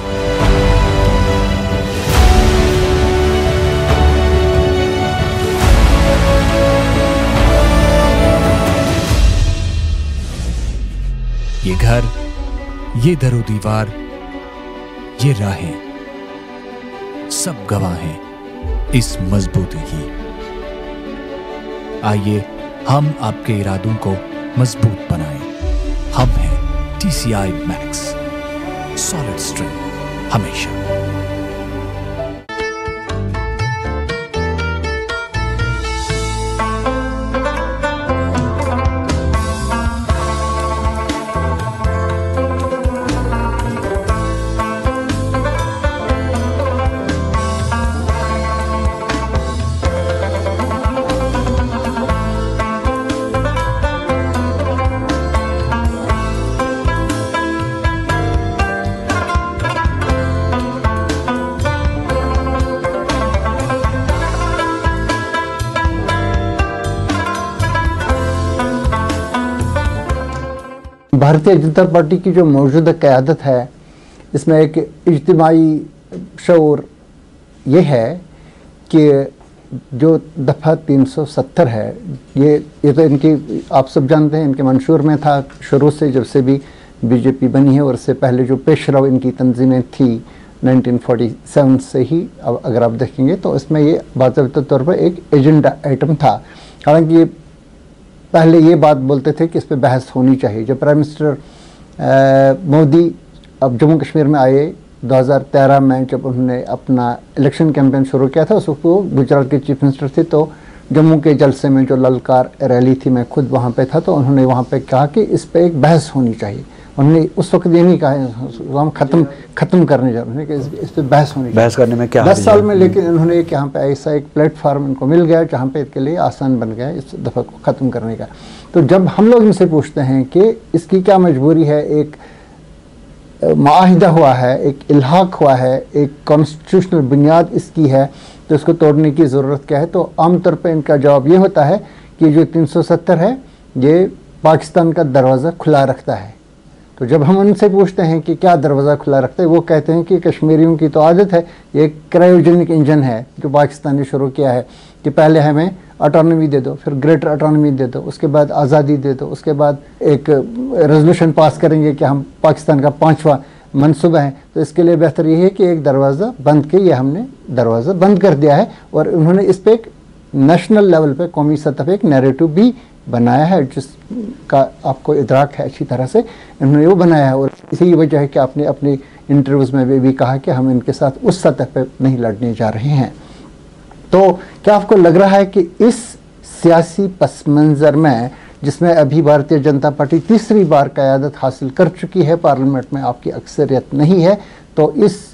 ये घर, ये दरो दीवार, ये राहें, सब गवाह हैं इस मजबूती की। आइए हम आपके इरादों को मजबूत बनाएं। हम हैं TCI Max, सॉलिड स्ट्रेंथ हमेशा। भारतीय जनता पार्टी की जो मौजूदा क़यादत है, इसमें एक इज्तिमाई शऊर ये है कि जो दफ़ा 370 है, ये तो इनकी, आप सब जानते हैं, इनके मंशूर में था शुरू से, जब से भी बीजेपी बनी है, और इससे पहले जो पेशरव इनकी तंजीमें थी 1947 से ही, अब अगर आप देखेंगे तो इसमें ये बाकायदा तौर पर एक एजेंडा आइटम था। हालांकि ये पहले ये बात बोलते थे कि इस पर बहस होनी चाहिए। जब प्राइम मिनिस्टर मोदी अब जम्मू कश्मीर में आए 2013 में, जब उन्होंने अपना इलेक्शन कैंपेन शुरू किया था, उस वक्त वो गुजरात के चीफ मिनिस्टर थे, तो जम्मू के जलसे में जो ललकार रैली थी, मैं खुद वहाँ पे था, तो उन्होंने वहाँ पे कहा कि इस पर एक बहस होनी चाहिए। उन्होंने उस वक्त ये नहीं कहा हम ख़त्म करने जा रहे हैं, कि इस पर बहस होनी चाहिए। बहस करने में क्या 10 साल में, लेकिन उन्होंने एक यहाँ पे ऐसा एक प्लेटफार्म इनको मिल गया जहाँ पे इसके लिए आसान बन गया इस दफ़ा को ख़त्म करने का। तो जब हम लोग इनसे पूछते हैं कि इसकी क्या मजबूरी है, एक माहिदा हुआ है, एक इल्हाक हुआ है, एक कॉन्स्टिट्यूशनल बुनियाद इसकी है, तो इसको तोड़ने की ज़रूरत क्या है, तो आमतौर पर इनका जवाब ये होता है कि जो 370 है ये पाकिस्तान का दरवाज़ा खुला रखता है। तो जब हम उनसे पूछते हैं कि क्या दरवाज़ा खुला रखते हैं, वो कहते हैं कि कश्मीरियों की तो आदत है, ये एक क्रायोजेनिक इंजन है जो पाकिस्तान ने शुरू किया है कि पहले हमें ऑटोनॉमी दे दो, फिर ग्रेटर ऑटोनॉमी दे दो, उसके बाद आज़ादी दे दो, उसके बाद एक रेजोल्यूशन पास करेंगे कि हम पाकिस्तान का 5वां मनसूबा है, तो इसके लिए बेहतर ये है कि एक दरवाज़ा बंद के, ये हमने दरवाज़ा बंद कर दिया है। और उन्होंने इस पर एक नेशनल लेवल पे, कौमी सतह पे एक नैरेटिव भी बनाया है, जिसका आपको इदराक है अच्छी तरह से, इन्होंने वो बनाया है। और इसी वजह है कि आपने अपने इंटरव्यूज़ में भी कहा कि हम इनके साथ उस सतह पे नहीं लड़ने जा रहे हैं। तो क्या आपको लग रहा है कि इस सियासी पस मंज़र में, जिसमें अभी भारतीय जनता पार्टी तीसरी बार क़यादत हासिल कर चुकी है, पार्लियामेंट में आपकी अक्सरियत नहीं है, तो इस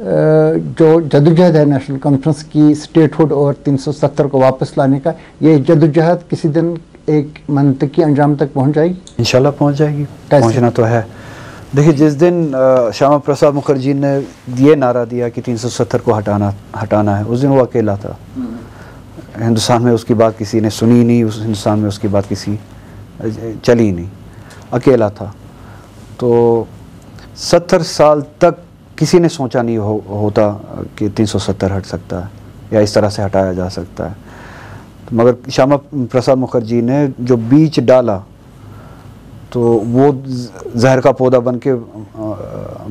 जो जदोजहद है नेशनल कॉन्फ्रेंस की स्टेटहुड और 370 को वापस लाने का, ये जदोजहद किसी दिन एक मंतकी अंजाम तक पहुंच जाएगी? इंशाल्लाह पहुंच जाएगी, पहुंचना तो है। देखिए, जिस दिन श्यामा प्रसाद मुखर्जी ने ये नारा दिया कि 370 को हटाना है, उस दिन वो अकेला था। हिंदुस्तान में उसकी बात किसी ने सुनी नहीं, उस हिंदुस्तान में उसकी बात किसी चली नहीं, अकेला था। तो 70 साल तक किसी ने सोचा नहीं होता कि 370 हट सकता है या इस तरह से हटाया जा सकता है। तो मगर श्यामा प्रसाद मुखर्जी ने जो बीज डाला, तो वो जहर का पौधा बन के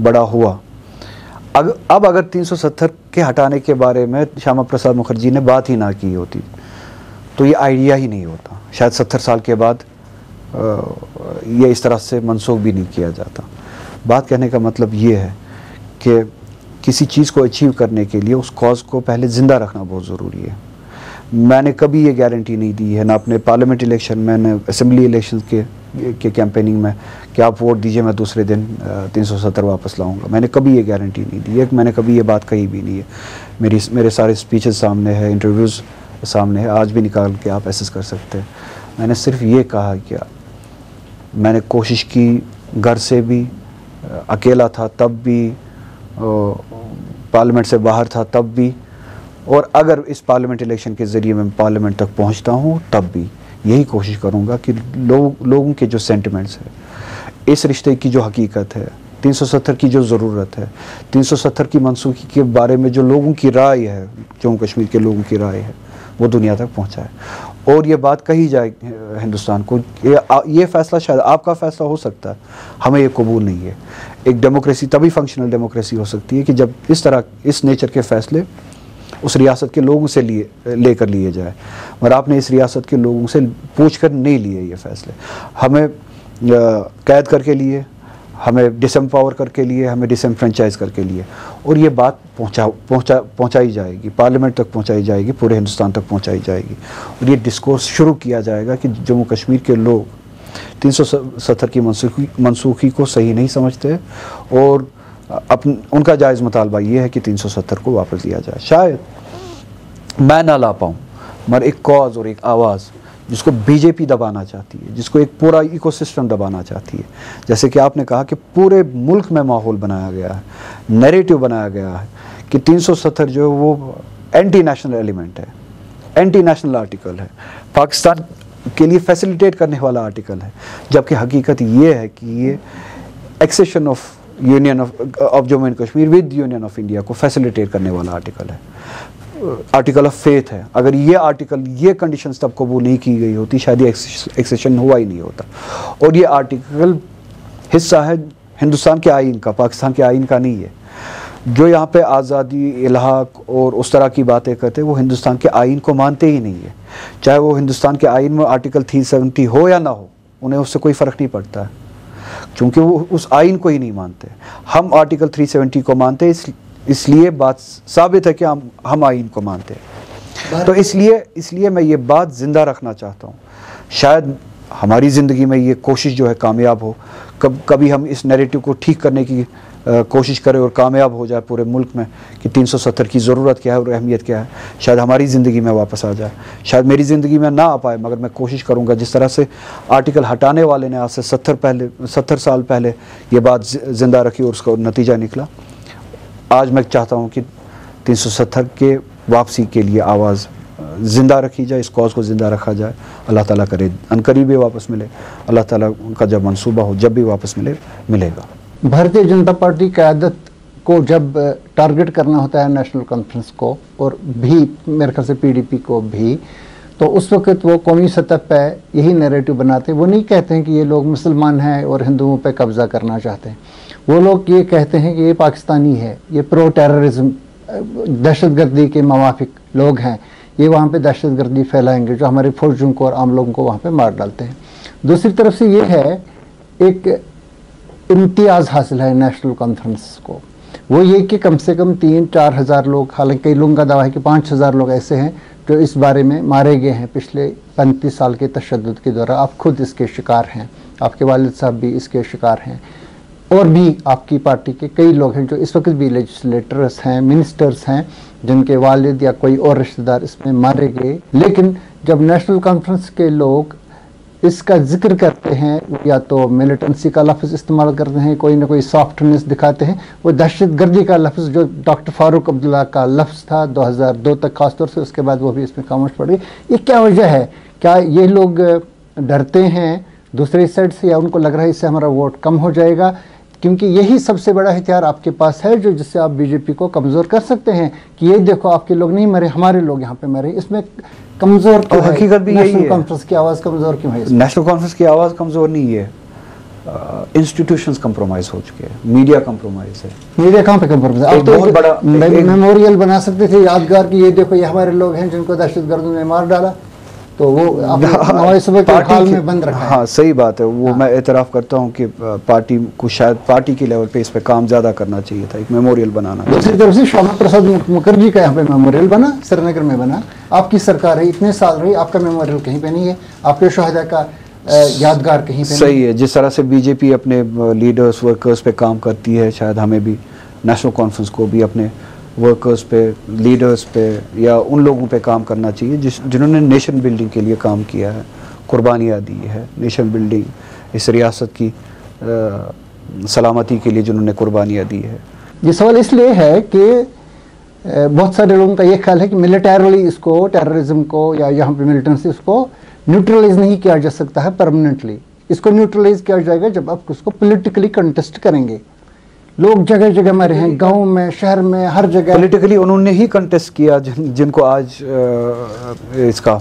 बड़ा हुआ। अब अगर 370 के हटाने के बारे में श्यामा प्रसाद मुखर्जी ने बात ही ना की होती, तो ये आइडिया ही नहीं होता। शायद 70 साल के बाद ये इस तरह से मनसूख भी नहीं किया जाता। बात कहने का मतलब ये है कि किसी चीज़ को अचीव करने के लिए उस कॉज को पहले ज़िंदा रखना बहुत ज़रूरी है। मैंने कभी ये गारंटी नहीं दी है, ना अपने पार्लियामेंट इलेक्शन में, ना असेंबली इलेक्शन के कैंपेनिंग में, कि आप वोट दीजिए मैं दूसरे दिन 370 वापस लाऊंगा। मैंने कभी ये गारंटी नहीं दी है, मैंने कभी ये बात कही भी नहीं है। मेरे सारे स्पीचेस सामने है, इंटरव्यूज़ सामने है, आज भी निकाल के आप एसेस कर सकते हैं। मैंने सिर्फ ये कहा कि मैंने कोशिश की, घर से भी, अकेला था तब भी, पार्लियामेंट से बाहर था तब भी, और अगर इस पार्लियामेंट इलेक्शन के ज़रिए मैं पार्लियामेंट तक पहुंचता हूं तब भी यही कोशिश करूंगा कि लोगों के जो सेंटिमेंट्स है, इस रिश्ते की जो हकीकत है, 370 की जो ज़रूरत है, 370 की मनसूखी के बारे में जो लोगों की राय है, जम्मू कश्मीर के लोगों की राय है, वो दुनिया तक पहुंचाए और ये बात कही जाए हिंदुस्तान को। ये फ़ैसला शायद आपका फ़ैसला हो सकता है, हमें ये कबूल नहीं है। एक डेमोक्रेसी तभी फंक्शनल डेमोक्रेसी हो सकती है कि जब इस तरह इस नेचर के फ़ैसले उस रियासत के लोगों से लेकर लिए जाए, मगर आपने इस रियासत के लोगों से पूछ कर नहीं लिए ये फ़ैसले। हमें कैद करके लिए, हमें डिसएम्पावर करके लिए, हमें डिसएनफ्रेंचाइज करके लिए, और ये बात पहुंचाई जाएगी, पार्लियामेंट तक पहुंचाई जाएगी, पूरे हिंदुस्तान तक पहुंचाई जाएगी, और ये डिस्कोर्स शुरू किया जाएगा कि जम्मू कश्मीर के लोग 370 की मनसूखी को सही नहीं समझते और उनका जायज़ मुतालबा ये है कि 370 को वापस लिया जाए। शायद मैं ना ला पाऊँ, मगर एक कॉज और एक आवाज़ जिसको बीजेपी दबाना चाहती है, जिसको एक पूरा इकोसिस्टम दबाना चाहती है, जैसे कि आपने कहा कि पूरे मुल्क में माहौल बनाया गया है, नैरेटिव बनाया गया है कि 370 जो है वो एंटी नेशनल एलिमेंट है, एंटी नेशनल आर्टिकल है, पाकिस्तान के लिए फैसिलिटेट करने वाला आर्टिकल है, जबकि हकीकत ये है कि ये accession of union of Jammu and Kashmir with union of India को फैसिलिटेट करने वाला आर्टिकल है, आर्टिकल ऑफ फेथ है। अगर ये आर्टिकल, ये कंडीशंस तब कबूल नहीं की गई होती, शायद ये एक्सेशन हुआ ही नहीं होता। और ये आर्टिकल हिस्सा है हिंदुस्तान के आइन का, पाकिस्तान के आइन का नहीं है। जो यहाँ पे आज़ादी, इल्हाक और उस तरह की बातें करते हैं, वो हिंदुस्तान के आइन को मानते ही नहीं है। चाहे वो हिंदुस्तान के आइन में आर्टिकल 370 हो या ना हो, उन्हें उससे कोई फ़र्क नहीं पड़ता है, क्योंकि वो उस आइन को ही नहीं मानते। हम आर्टिकल 370 को मानते हैं, इसलिए बात साबित है कि हम आइन को मानते हैं। तो इसलिए मैं ये बात ज़िंदा रखना चाहता हूँ। शायद हमारी ज़िंदगी में ये कोशिश जो है कामयाब हो, कभी हम इस नैरेटिव को ठीक करने की कोशिश करें और कामयाब हो जाए पूरे मुल्क में कि 370 की ज़रूरत क्या है और अहमियत क्या है। शायद हमारी ज़िंदगी में वापस आ जाए, शायद मेरी ज़िंदगी में ना आ पाए, मगर मैं कोशिश करूँगा। जिस तरह से आर्टिकल हटाने वाले ने आज से 70 साल पहले ये बात ज़िंदा रखी और उसका नतीजा निकला, आज मैं चाहता हूँ कि 370 के वापसी के लिए आवाज़ ज़िंदा रखी जाए, इस कॉज को ज़िंदा रखा जाए। अल्लाह ताला करे अनकरीब भी वापस मिले, अल्लाह ताला का जब मंसूबा हो, जब भी वापस मिलेगा। भारतीय जनता पार्टी क़यादत को जब टारगेट करना होता है नेशनल कॉन्फ्रेंस को, और भी मेरे ख्याल से पीडीपी को भी, तो उस वक्त वो कौमी सतह पे यही नैरेटिव बनाते हैं। वो नहीं कहते हैं कि ये लोग मुसलमान हैं और हिंदुओं पे कब्ज़ा करना चाहते हैं। वो लोग ये कहते हैं कि ये पाकिस्तानी है, ये प्रो टेररिज्म, दहशतगर्दी के मवाफिक लोग हैं, ये वहाँ पे दहशतगर्दी फैलाएंगे, जो हमारे फौजियों को और आम लोगों को वहाँ पे मार डालते हैं। दूसरी तरफ से ये है, एक इम्तियाज़ हासिल है नेशनल कॉन्फ्रेंस को, वो ये कि कम से कम 3-4 हज़ार लोग, हालांकि कई लोगों का दावा है कि 5,000 लोग ऐसे हैं जो इस बारे में मारे गए हैं पिछले 35 साल के तशद्दुद के दौरान। आप खुद इसके शिकार हैं, आपके वालिद साहब भी इसके शिकार हैं, और भी आपकी पार्टी के कई लोग हैं जो इस वक्त भी लेजिस्लेटर्स हैं, मिनिस्टर्स हैं, जिनके वालिद या कोई और रिश्तेदार इसमें मारे गए। लेकिन जब नेशनल कॉन्फ्रेंस के लोग इसका जिक्र करते हैं, या तो मिलिटेंसी का लफ्ज़ इस्तेमाल करते हैं, कोई ना कोई सॉफ्टनेस दिखाते हैं, वो दहशतगर्दी का लफ्ज़ जो डॉक्टर फारूक अब्दुल्ला का लफ्ज़ था 2002 तक खासतौर से, उसके बाद वो भी इसमें खामोश पड़ गई। ये क्या वजह है? क्या ये लोग डरते हैं दूसरे साइड से, या उनको लग रहा है इससे हमारा वोट कम हो जाएगा? क्योंकि यही सबसे बड़ा हथियार आपके पास है जो जिससे आप बीजेपी को कमज़ोर कर सकते हैं कि ये देखो आपके लोग नहीं मरे, हमारे लोग यहाँ पे मरे। इसमें कमज़ोर क्यों है? हकीकत भी यही है। नेशनल कॉन्फ्रेंस की आवाज़ कमज़ोर क्यों है? नेशनल कॉन्फ्रेंस की आवाज़ कमज़ोर नहीं है, इंस्टीट्यूशंस कंप्रोमाइज़ हो चुके हैं, मीडिया कंप्रोमाइज़ है। मीडिया कहाँ पे कंप्रोमाइज़ है? आप तो बहुत बड़ा मेमोरियल बना सकते थे यादगार कि ये देखो ये हमारे लोग हैं जिनको दहशतगर्दों ने मार डाला। तो वो नवाज सुबह के हाल में बंद रखा है। हाँ सही बात है, वो मैं एतराफ़ करता हूँ कि पार्टी को शायद पार्टी के लेवल पे इस पे काम ज़्यादा करना चाहिए था, एक मेमोरियल बनाना। दूसरी तरफ से श्यामा प्रसाद मुखर्जी का यहाँ पे मेमोरियल बना, श्रीनगर में बना। आपकी सरकार है, इतने साल रही, आपका मेमोरियल कहीं पे नहीं है, आपके शहादा का यादगार कहीं पे सही है। जिस तरह से बीजेपी अपने लीडर्स वर्कर्स पे काम करती है, शायद हमें भी नेशनल कॉन्फ्रेंस को भी अपने वर्कर्स पे, लीडर्स पे या उन लोगों पे काम करना चाहिए जिन्होंने नेशन बिल्डिंग के लिए काम किया है, कुर्बानियाँ दी है, नेशन बिल्डिंग, इस रियासत की सलामती के लिए जिन्होंने कुर्बानियाँ दी है। ये सवाल इसलिए है कि बहुत सारे लोगों का ये ख्याल है कि मिलिटरली इसको, टेररिज्म को या यहाँ पे मिलिटेंसी इसको न्यूट्रलाइज नहीं किया जा सकता है परमानेंटली। इसको न्यूट्रलाइज किया जाएगा जब आप उसको पॉलिटिकली कंटेस्ट करेंगे। लोग जगह जगह मरे हैं, गांव में, शहर में, हर जगह पॉलिटिकली उन्होंने ही कंटेस्ट किया जिनको आज इसका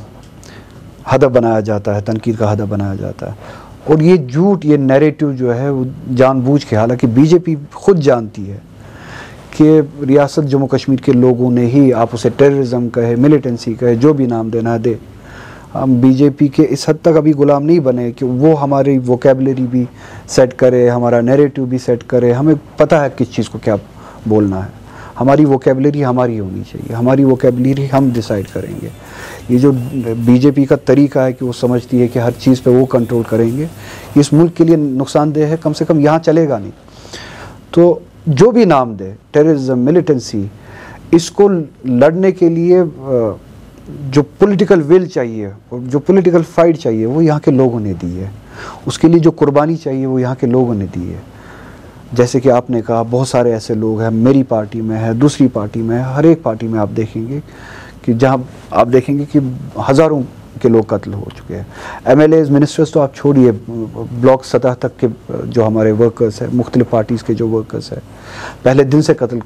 हदफ बनाया जाता है, तनकीद का हदफ बनाया जाता है। और ये झूठ, ये नैरेटिव जो है वो जानबूझ के, हालांकि बीजेपी खुद जानती है कि रियासत जम्मू कश्मीर के लोगों ने ही, आप उसे टेररिज्म कहे, मिलिटेंसी कहे, जो भी नाम देना दे, हम बीजेपी के इस हद तक अभी गुलाम नहीं बने कि वो हमारी वोकेबलरी भी सेट करे, हमारा नैरेटिव भी सेट करे। हमें पता है किस चीज़ को क्या बोलना है, हमारी वोकेबलरी हमारी होनी चाहिए, हमारी वोकेबलरी हम डिसाइड करेंगे। ये जो बीजेपी का तरीका है कि वो समझती है कि हर चीज़ पे वो कंट्रोल करेंगे, इस मुल्क के लिए नुकसानदेह है, कम से कम यहाँ चलेगा नहीं। तो जो भी नाम दे, टेररिज्म, मिलिटेंसी, इसको लड़ने के लिए जो पॉलिटिकल विल चाहिए और जो पॉलिटिकल फाइट चाहिए वो यहाँ के लोगों ने दी है। उसके लिए जो कुर्बानी चाहिए वो यहाँ के लोगों ने दी है। जैसे कि आपने कहा, बहुत सारे ऐसे लोग हैं, मेरी पार्टी में है, दूसरी पार्टी में है, हर एक पार्टी में आप देखेंगे कि जहाँ आप देखेंगे कि हज़ारों के लोग कत्ल हो चुके हैं। एमएलएज, मिनिस्टर्स तो आप छोड़िए, ब्लॉक सतह तक के जो हमारे वर्कर्स हैं, मुख्तलिफ पार्टीज़ के जो वर्कर्स हैं, पहले दिन से कत्ल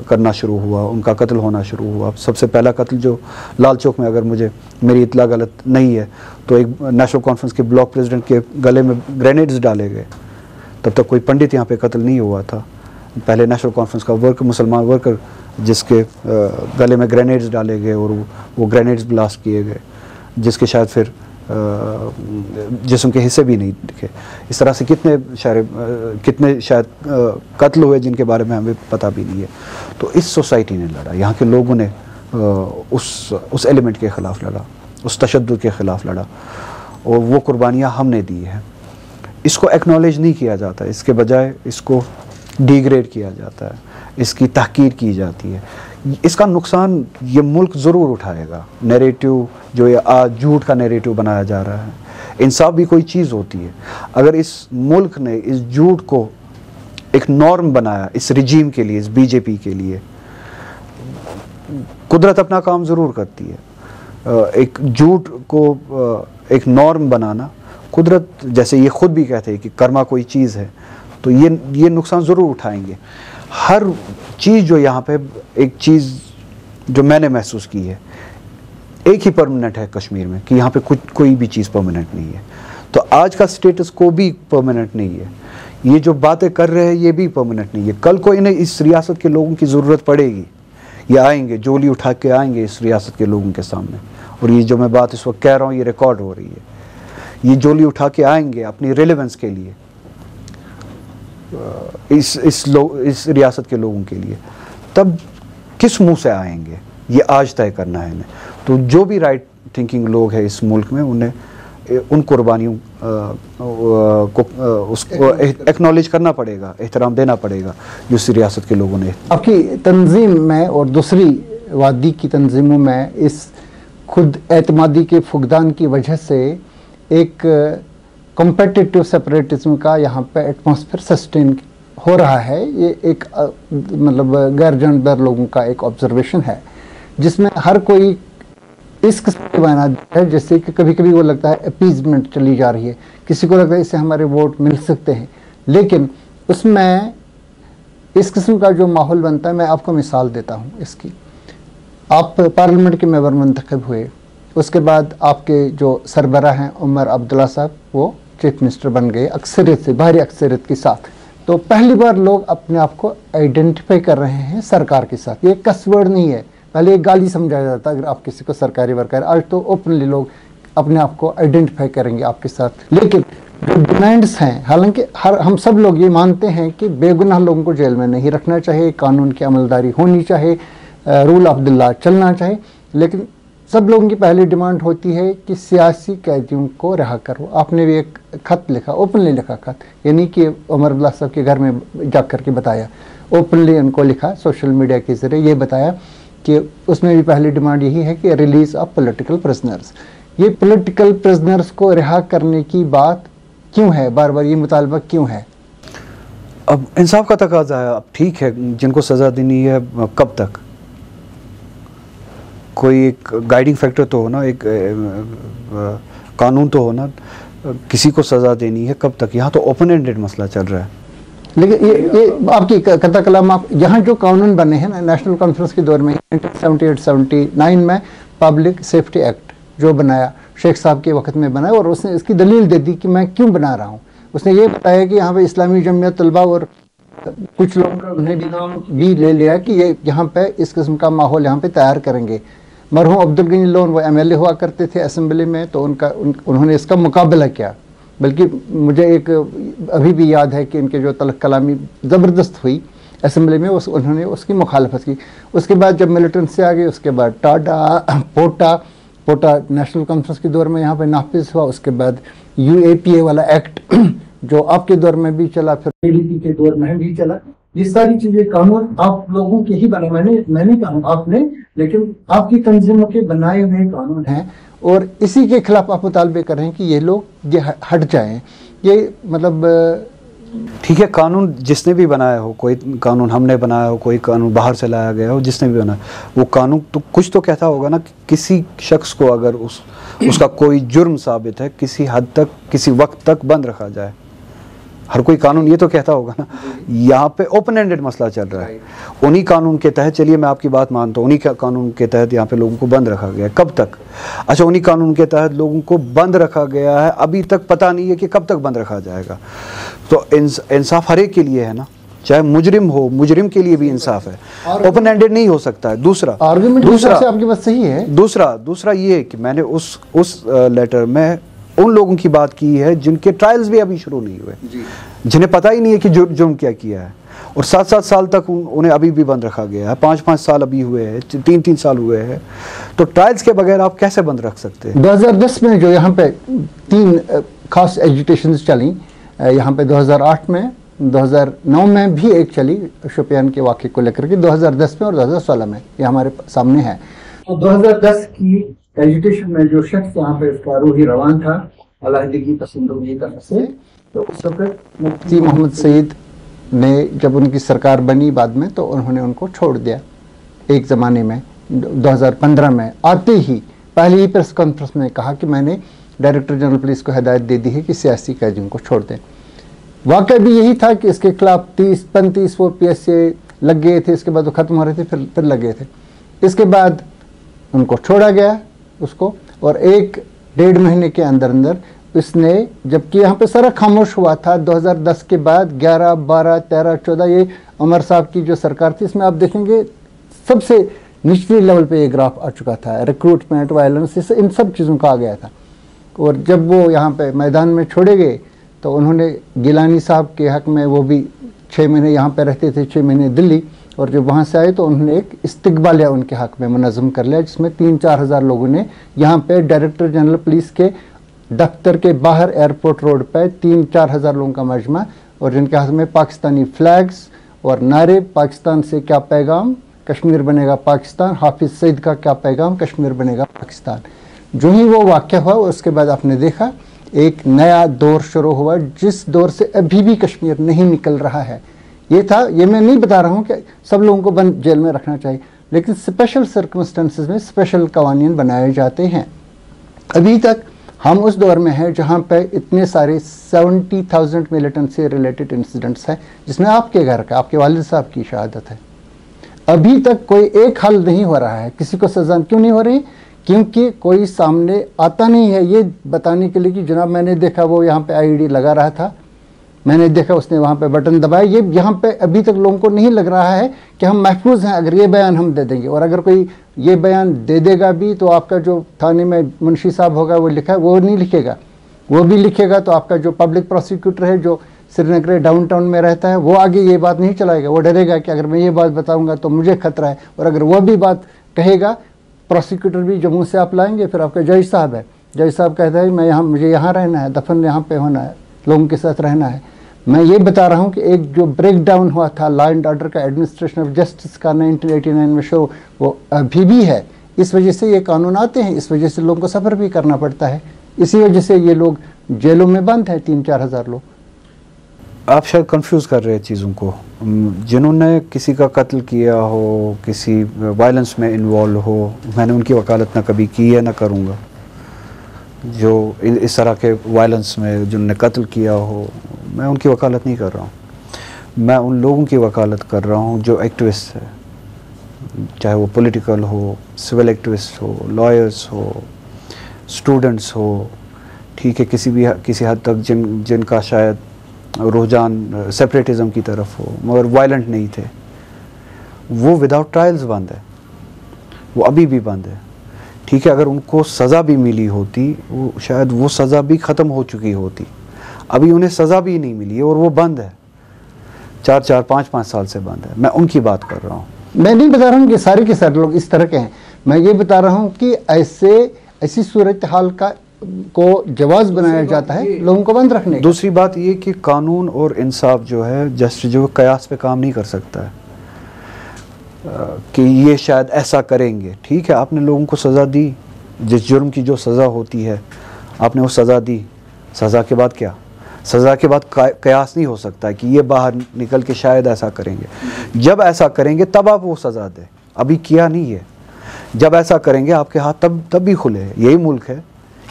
करना शुरू हुआ, उनका कत्ल होना शुरू हुआ। सबसे पहला कत्ल जो लाल चौक में, अगर मेरी इतला गलत नहीं है, तो एक नेशनल कॉन्फ्रेंस के ब्लॉक प्रेसिडेंट के गले में ग्रेनेड्स डाले गए। तब तक कोई पंडित यहाँ पे कत्ल नहीं हुआ था। पहले नेशनल कॉन्फ्रेंस का मुसलमान वर्कर जिसके गले में ग्रेनेड्स डाले गए और वो ग्रेनेड्स ब्लास्ट किए गए, जिसके शायद फिर जिस्म के हिस्से भी नहीं दिखे। इस तरह से कितने शायद कत्ल हुए जिनके बारे में हमें पता भी नहीं है। तो इस सोसाइटी ने लड़ा, यहाँ के लोगों ने उस एलिमेंट के ख़िलाफ़ लड़ा, उस तशद्दुद के ख़िलाफ़ लड़ा, और वो कुर्बानियाँ हमने दी हैं। इसको एक्नॉलेज नहीं किया जाता, इसके बजाय इसको डिग्रेड किया जाता है, इसकी तहकीर की जाती है। इसका नुकसान ये मुल्क ज़रूर उठाएगा। नैरेटिव जो ये आज झूठ का नैरेटिव बनाया जा रहा है, इंसाफ भी कोई चीज़ होती है। अगर इस मुल्क ने इस झूठ को एक नॉर्म बनाया, इस रिजीम के लिए, इस बीजेपी के लिए, कुदरत अपना काम ज़रूर करती है। एक झूठ को एक नॉर्म बनाना, कुदरत, जैसे ये खुद भी कहते हैं कि कर्मा कोई चीज़ है, तो ये नुकसान ज़रूर उठाएंगे। हर चीज़ जो यहाँ पे, एक चीज़ जो मैंने महसूस की है, एक ही परमानेंट है कश्मीर में, कि यहाँ पे कोई भी चीज़ परमानेंट नहीं है। तो आज का स्टेटस को भी परमानेंट नहीं है। ये जो बातें कर रहे हैं ये भी परमानेंट नहीं है। कल को इन्हें इस रियासत के लोगों की ज़रूरत पड़ेगी, ये आएंगे, जोली उठा के आएंगे इस रियासत के लोगों के सामने। और ये जो मैं बात इस वक्त कह रहा हूँ, ये रिकॉर्ड हो रही है। ये जोली उठा के आएंगे अपनी रेलेवेंस के लिए, इस रियासत के लोगों के लिए। तब किस मुंह से आएंगे, ये आज तय करना है इन्हें। तो जो भी राइट थिंकिंग लोग हैं इस मुल्क में, उन्हें उन कुर्बानियों को उसको एक्नॉलेज करना पड़ेगा, एहतराम देना पड़ेगा जो इस रियासत के लोगों ने। आपकी तंजीम में और दूसरी वादी की तंजीमों में इस खुद एतमादी के फुकदान की वजह से एक कॉम्पिटिटिव सेपरेटिज्म का यहाँ पे एटमॉस्फेयर सस्टेन हो रहा है। ये एक मतलब गैर जानदार लोगों का एक ऑब्जर्वेशन है, जिसमें हर कोई इस किस्म के बयान है जैसे कि कभी कभी वो लगता है अपीजमेंट चली जा रही है, किसी को लगता है इससे हमारे वोट मिल सकते हैं। लेकिन उसमें इस किस्म का जो माहौल बनता है, मैं आपको मिसाल देता हूँ इसकी। आप पार्लियामेंट के मेंबर मुंतखब हुए, उसके बाद आपके जो सरबराह हैं उमर अब्दुल्ला साहब, वो चीफ मिनिस्टर बन गए अक्सरियत से, भारी अक्सरियत के साथ। तो पहली बार लोग अपने आप को आइडेंटिफाई कर रहे हैं सरकार के साथ। ये कस्वर्ड नहीं है, पहले एक गाली समझा जाता अगर आप किसी को सरकारी वर्कर। आज तो ओपनली लोग अपने आप को आइडेंटिफाई करेंगे आपके साथ। लेकिन जो डिमांड्स हैं, हालांकि हम सब लोग ये मानते हैं कि बेगुनाह लोगों को जेल में नहीं रखना चाहिए, कानून की अमलदारी होनी चाहिए, रूल ऑफ द लॉ चलना चाहिए, लेकिन सब लोगों की पहली डिमांड होती है कि सियासी कैदियों को रिहा करो। आपने भी एक खत लिखा, ओपनली लिखा खत, यानी कि उमर अब्दुल्ला साहब के घर में जाकर के बताया, ओपनली उनको लिखा, सोशल मीडिया के जरिए ये बताया कि उसमें भी पहली डिमांड यही है कि रिलीज ऑफ पॉलिटिकल प्रिजनर्स। ये पॉलिटिकल प्रिजनर्स को रिहा करने की बात क्यों है, बार बार ये मुतालबा क्यों है? अब इंसाफ का तकाजा है। अब ठीक है, जिनको सज़ा देनी है कब तक, कोई एक गाइडिंग फैक्टर तो हो ना, एक कानून तो हो ना, किसी को सज़ा देनी है कब तक। यहाँ तो ओपन एंडेड मसला चल रहा है। लेकिन ये आपकी कथा कलाम, आप यहाँ जो कानून बने हैं ना नेशनल कॉन्फ्रेंस के दौर में 1978-79 में पब्लिक सेफ्टी एक्ट जो बनाया, शेख साहब के वक्त में बनाया, और उसने इसकी दलील दे दी कि मैं क्यों बना रहा हूँ। उसने ये बताया कि यहाँ पे इस्लामी जमीयत तलबा और कुछ लोगों का उन्हें भी नाम भी ले लिया कि ये यहाँ पे इस किस्म का माहौल यहाँ पे तैयार करेंगे। मरहूम अब्दुल गनी लोन वो MLA हुआ करते थे असेंबली में, तो उन्होंने इसका मुकाबला किया। बल्कि मुझे एक अभी भी याद है कि इनके जो तलक कलामी ज़बरदस्त हुई असेंबली में, उन्होंने उसकी मुखालफत की। उसके बाद जब मिलिटेंट से आ गए, उसके बाद पोटा नेशनल कॉन्फ्रेंस के दौर में यहाँ पे नाफिज हुआ। उसके बाद UAPA वाला एक्ट जो आपके दौर में भी चला, फिर PDP के दौर में भी चला। ये सारी चीजें कानून आप लोगों के ही बने, मैंने कहा आपने, लेकिन आपकी तंजीमों के बनाए हुए कानून हैं, और इसी के खिलाफ आप मुतालबे कर रहे हैं कि ये लोग ये हट जाएं। ये मतलब ठीक है, कानून जिसने भी बनाया हो, कोई कानून हमने बनाया हो, कोई कानून बाहर से लाया गया हो, जिसने भी बनाया वो कानून तो कुछ तो कहता होगा ना कि किसी शख्स को अगर उसका कोई जुर्म साबित है, किसी हद तक, किसी वक्त तक बंद रखा जाए। हर कोई कानून ये तो कहता होगा ना। यहाँ पे ओपन एंडेड मसला चल रहा है। उन्हीं कानून के तहत, चलिए मैं आपकी बात मानता हूँ, उन्हीं कानून के तहत यहाँ पे लोगों को बंद रखा गया है। कब तक? अच्छा, उन्हीं कानून के तहत लोगों को बंद रखा गया है, अभी तक पता नहीं है कि कब तक बंद रखा जाएगा। तो इंसाफ हर एक के लिए है ना, चाहे मुजरिम हो, मुजरिम के लिए भी इंसाफ है, ओपन एंडेड नहीं हो सकता है। दूसरा आपकी बात सही है। दूसरा ये कि मैंने उस लेटर में उन लोगों की बात की है जिनके ट्रायल्स भी अभी शुरू नहीं हुए, जिन्हें पता ही नहीं है कि जुर्म क्या किया है, और 7-7 साल तक उन्हें अभी भी बंद रखा गया है। 5-5 साल अभी हुए हैं, 3-3 साल हुए हैं। तो ट्रायल्स के बगैर आप कैसे बंद रख सकते हैं? 2010 में जो यहाँ पे 3 खास एजिटेशन चली, यहाँ पे 2008 में, 2009 में भी एक चली शोपियान के वाक़े को लेकर के, 2010 में और 2016 में, ये हमारे सामने है। 2010 की एजुटेशन में जो शख्स यहाँ पे इसका रूही रवान था अलाहिदगी पसंदों की तरफ से, तो उस वक्त मुफ्ती मोहम्मद सईद ने जब उनकी सरकार बनी बाद में, तो उन्होंने उनको छोड़ दिया। एक ज़माने में 2015 में आते ही पहली ही प्रेस कॉन्फ्रेंस में कहा कि मैंने डायरेक्टर जनरल पुलिस को हिदायत दे दी है कि सियासी कैदियों को छोड़ दें। वाक़या भी यही था कि इसके खिलाफ 30-35 वो PSA लग गए थे, इसके बाद वो ख़त्म हो रहे थे, फिर लग गए थे। इसके बाद उनको छोड़ा गया उसको, और 1-1.5 महीने के अंदर अंदर इसने, जबकि यहाँ पे सारा खामोश हुआ था 2010 के बाद, 11, 12, 13, 14 ये उमर साहब की जो सरकार थी, इसमें आप देखेंगे सबसे निचले लेवल पे ये ग्राफ आ चुका था। रिक्रूटमेंट, वायलेंस, इन सब चीज़ों का आ गया था। और जब वो यहाँ पे मैदान में छोड़े गए, तो उन्होंने गिलानी साहब के हक़ में, वो भी 6 महीने यहाँ पे रहते थे, 6 महीने दिल्ली, और जब वहाँ से आए तो उन्होंने एक इस्तकबालिया उनके हक़ में मुनज़्ज़म कर लिया, जिसमें 3-4 हज़ार लोगों ने यहाँ पे डायरेक्टर जनरल पुलिस के दफ्तर के बाहर एयरपोर्ट रोड पे 3-4 हज़ार लोगों का मजमा, और जिनके हाथ में पाकिस्तानी फ्लैग्स और नारे, पाकिस्तान से क्या पैगाम, कश्मीर बनेगा पाकिस्तान, हाफिज़ सईद का क्या पैगाम, कश्मीर बनेगा पाकिस्तान। जो ही वो वाक़या हुआ, उसके बाद आपने देखा एक नया दौर शुरू हुआ, जिस दौर से अभी भी कश्मीर नहीं निकल रहा है। ये था, ये मैं नहीं बता रहा हूँ कि सब लोगों को बंद जेल में रखना चाहिए, लेकिन स्पेशल सर्कमस्टेंसेस में स्पेशल कवानीन बनाए जाते हैं। अभी तक हम उस दौर में हैं जहाँ पे इतने सारे 70,000 मिलिटेंट से रिलेटेड इंसिडेंट्स हैं, जिसमें आपके घर का, आपके वालिद साहब की शहादत है। अभी तक कोई एक हल नहीं हो रहा है। किसी को सज़ा क्यों नहीं हो रही? क्योंकि कोई सामने आता नहीं है ये बताने के लिए कि जनाब मैंने देखा वो यहाँ पे IED लगा रहा था, मैंने देखा उसने वहाँ पे बटन दबाया। ये यहाँ पे अभी तक लोगों को नहीं लग रहा है कि हम महफूज हैं अगर ये बयान हम दे देंगे। और अगर कोई ये बयान दे देगा भी तो आपका जो थाने में मुंशी साहब होगा वो लिखा वो नहीं लिखेगा, वो भी लिखेगा तो आपका जो पब्लिक प्रोसिक्यूटर है जो श्रीनगर डाउनटाउन में रहता है वो आगे ये बात नहीं चलाएगा। वो डरेगा कि अगर मैं ये बात बताऊंगा तो मुझे खतरा है। और अगर वो भी बात कहेगा, प्रोसिक्यूटर भी जम्मू से आप लाएंगे, फिर आपका जज साहब है, जज साहब कहता है मैं यहाँ, मुझे यहाँ रहना है, दफन यहाँ पे होना है, लोगों के साथ रहना है। मैं ये बता रहा हूँ कि एक जो ब्रेक डाउन हुआ था लॉ एंड ऑर्डर का, एडमिनिस्ट्रेशन ऑफ जस्टिस का 1989 में शो, वो अभी भी है। इस वजह से ये कानून आते हैं, इस वजह से लोगों को सफ़र भी करना पड़ता है, इसी वजह से ये लोग जेलों में बंद हैं, 3-4 हज़ार लोग। आप शायद कंफ्यूज कर रहे हैं चीज़ों को। जिन्होंने किसी का कत्ल किया हो, किसी वायलेंस में इन्वॉल्व हो, मैंने उनकी वकालत ना कभी की है ना करूँगा। जो इस तरह के वायलेंस में जिन्होंने कत्ल किया हो, मैं उनकी वकालत नहीं कर रहा हूँ। मैं उन लोगों की वकालत कर रहा हूँ जो एक्टिविस्ट है, चाहे वो पॉलिटिकल हो, सिविल एक्टिविस्ट हो, लॉयर्स हो, स्टूडेंट्स हो, ठीक है, किसी हद तक जिनका शायद रुझान सेपरेटिज्म की तरफ हो मगर वायलेंट नहीं थे, वो विदाउट ट्रायल्स बंद है, वो अभी भी बंद है। ठीक है, अगर उनको सज़ा भी मिली होती, वो शायद वो सज़ा भी ख़त्म हो चुकी होती। अभी उन्हें सज़ा भी नहीं मिली है और वो बंद है, 4-4, 5-5 साल से बंद है। मैं उनकी बात कर रहा हूँ। मैं नहीं बता रहा हूँ कि सारे के सारे लोग इस तरह के हैं, मैं ये बता रहा हूँ कि ऐसी सूरत हाल का को जवाब बनाया जाता है लोगों को बंद रखने का। दूसरी बात ये कि कानून और इंसाफ जो है, जस्टिस जो कयास पे काम नहीं कर सकता है कि ये शायद ऐसा करेंगे। ठीक है, आपने लोगों को सज़ा दी, जिस जुर्म की जो सज़ा होती है आपने वो सज़ा दी, सज़ा के बाद क्या? सज़ा के बाद कयास नहीं हो सकता है कि ये बाहर निकल के शायद ऐसा करेंगे। जब ऐसा करेंगे तब आप वो सज़ा दें, अभी किया नहीं है। जब ऐसा करेंगे आपके हाथ तब भी खुले हैं। यही मुल्क है,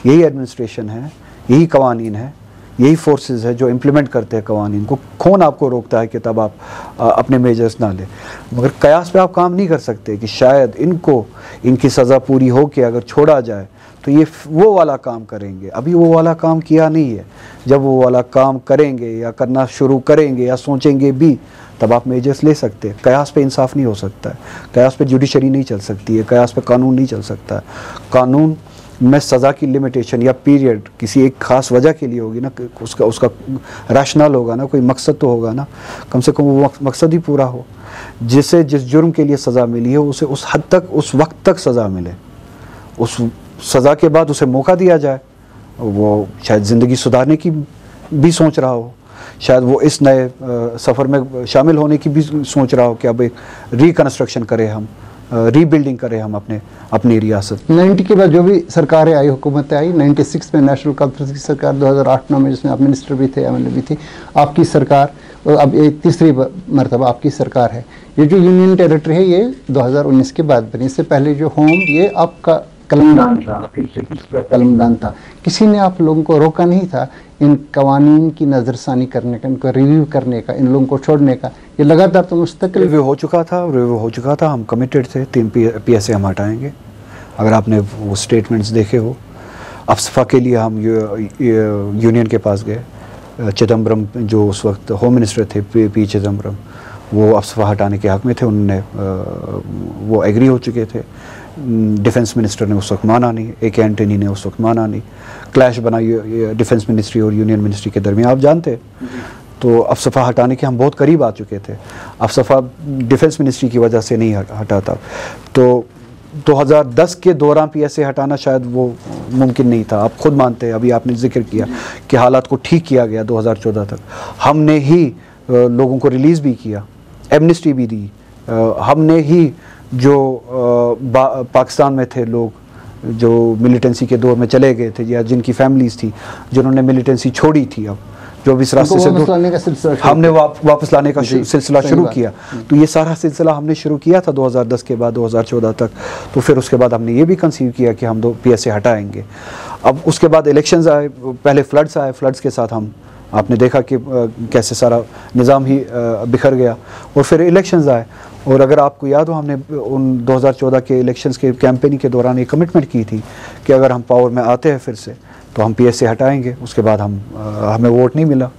यही एडमिनिस्ट्रेशन है, यही कवानीन है, यही फोर्सेस है जो इम्प्लीमेंट करते हैं कवानीन को। कौन आपको रोकता है कि तब आप अपने मेजर्स ना लें? मगर कयास पे आप काम नहीं कर सकते कि शायद इनकी सज़ा पूरी हो के अगर छोड़ा जाए तो ये वो वाला काम करेंगे। अभी वो वाला काम किया नहीं है। जब वो वाला काम करेंगे या करना शुरू करेंगे या सोचेंगे भी, तब आप मेजर्स ले सकते हैं। कयास पे इंसाफ नहीं हो सकता है, कयास पे जुडिशरी नहीं चल सकती है, कयास पे कानून नहीं चल सकता है। कानून में सज़ा की लिमिटेशन या पीरियड किसी एक ख़ास वजह के लिए होगी ना, उसका रैशनल होगा ना, कोई मकसद तो होगा ना, कम से कम वो मकसद ही पूरा हो। जिस जुर्म के लिए सज़ा मिली है उसे उस हद तक, उस वक्त तक सज़ा मिले, उस सज़ा के बाद उसे मौका दिया जाए। वो शायद ज़िंदगी सुधारने की भी सोच रहा हो, शायद वो इस नए सफ़र में शामिल होने की भी सोच रहा हो कि अब एक रिकन्स्ट्रक्शन करें, हम रीबिल्डिंग करें हम अपनी रियासत। 90 के बाद जो भी सरकारें आई, हुकूमतें आई, 96 में नेशनल कॉन्फ्रेंस की सरकार, 2008-9 में जिसमें आप मिनिस्टर भी थे, एमएलए भी थे, आपकी सरकार, और अब एक तीसरी मरतबा आपकी सरकार है। ये जो यूनियन टेरिटरी है ये 2019 के बाद बनी, इससे पहले जो होम, ये आपका कलमदान था। किसी ने आप लोगों को रोका नहीं था इन कवानीन की नज़रसानी करने का, इनको रिव्यू करने का, इन लोगों को छोड़ने का। ये लगातार तो मुस्तकिल रिव्यू हो चुका था, हम कमिटेड थे। 3 PSA हम हटाएंगे। अगर आपने वो स्टेटमेंट्स देखे हो, अफसफा के लिए हम यूनियन के पास गए। चिदम्बरम जो उस वक्त होम मिनिस्टर थे, पी चिदम्बरम, वो अफसफा हटाने के हक़ में थे। उन्होंने वो एग्री हो चुके थे। डिफेंस मिनिस्टर ने उस वक्त माना नहीं, AK एंटनी ने उस वक्त माना नहीं। क्लैश बना डिफेंस मिनिस्ट्री और यूनियन मिनिस्ट्री के दरमियान, आप जानते हैं। तो अफसफा हटाने के हम बहुत करीब आ चुके थे। अफसफा डिफेंस मिनिस्ट्री की वजह से नहीं हटा था। तो 2010 के दौरान PSA हटाना शायद वो मुमकिन नहीं था। आप खुद मानते हैं, अभी आपने जिक्र किया कि हालात को ठीक किया गया 2014 तक। हमने ही लोगों को रिलीज़ भी किया, एमनेस्टी भी दी। हमने ही जो पाकिस्तान में थे लोग जो मिलिटेंसी के दौर में चले गए थे या जिनकी फैमिलीज़ थी जिन्होंने मिलिटेंसी छोड़ी थी, अब जो इस रास्ते से हमने वापस लाने का सिलसिला शुरू किया। तो ये सारा सिलसिला हमने शुरू किया था 2010 के बाद 2014 तक। तो फिर उसके बाद हमने ये भी कंसीव किया कि हम 2 PSA हटाएंगे। अब उसके बाद इलेक्शंस आए, पहले फ्लड्स आए। फ्लड्स के साथ आपने देखा कि कैसे सारा निज़ाम ही बिखर गया, और फिर इलेक्शंस आए। और अगर आपको याद हो, हमने उन 2014 के इलेक्शंस के कैंपेनिंग के दौरान एक कमिटमेंट की थी कि अगर हम पावर में आते हैं फिर से तो हम PSA हटाएंगे। उसके बाद हमें वोट नहीं मिला।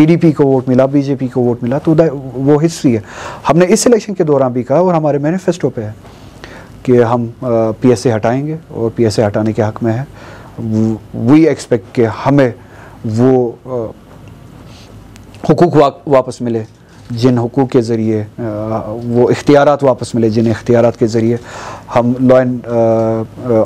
PDP को वोट मिला, BJP को वोट मिला, तो वो हिस्ट्री है। हमने इस इलेक्शन के दौरान भी कहा और हमारे मैनिफेस्टो पे है कि हम PSA हटाएंगे और PSA हटाने के हक़ में है। वी एक्सपेक्ट कि हमें वो हुकूक वापस मिले जिन हुकूक के ज़रिए, वो इख्तियारात वापस मिले जिन इख्तियारात के ज़रिए हम लॉ एंड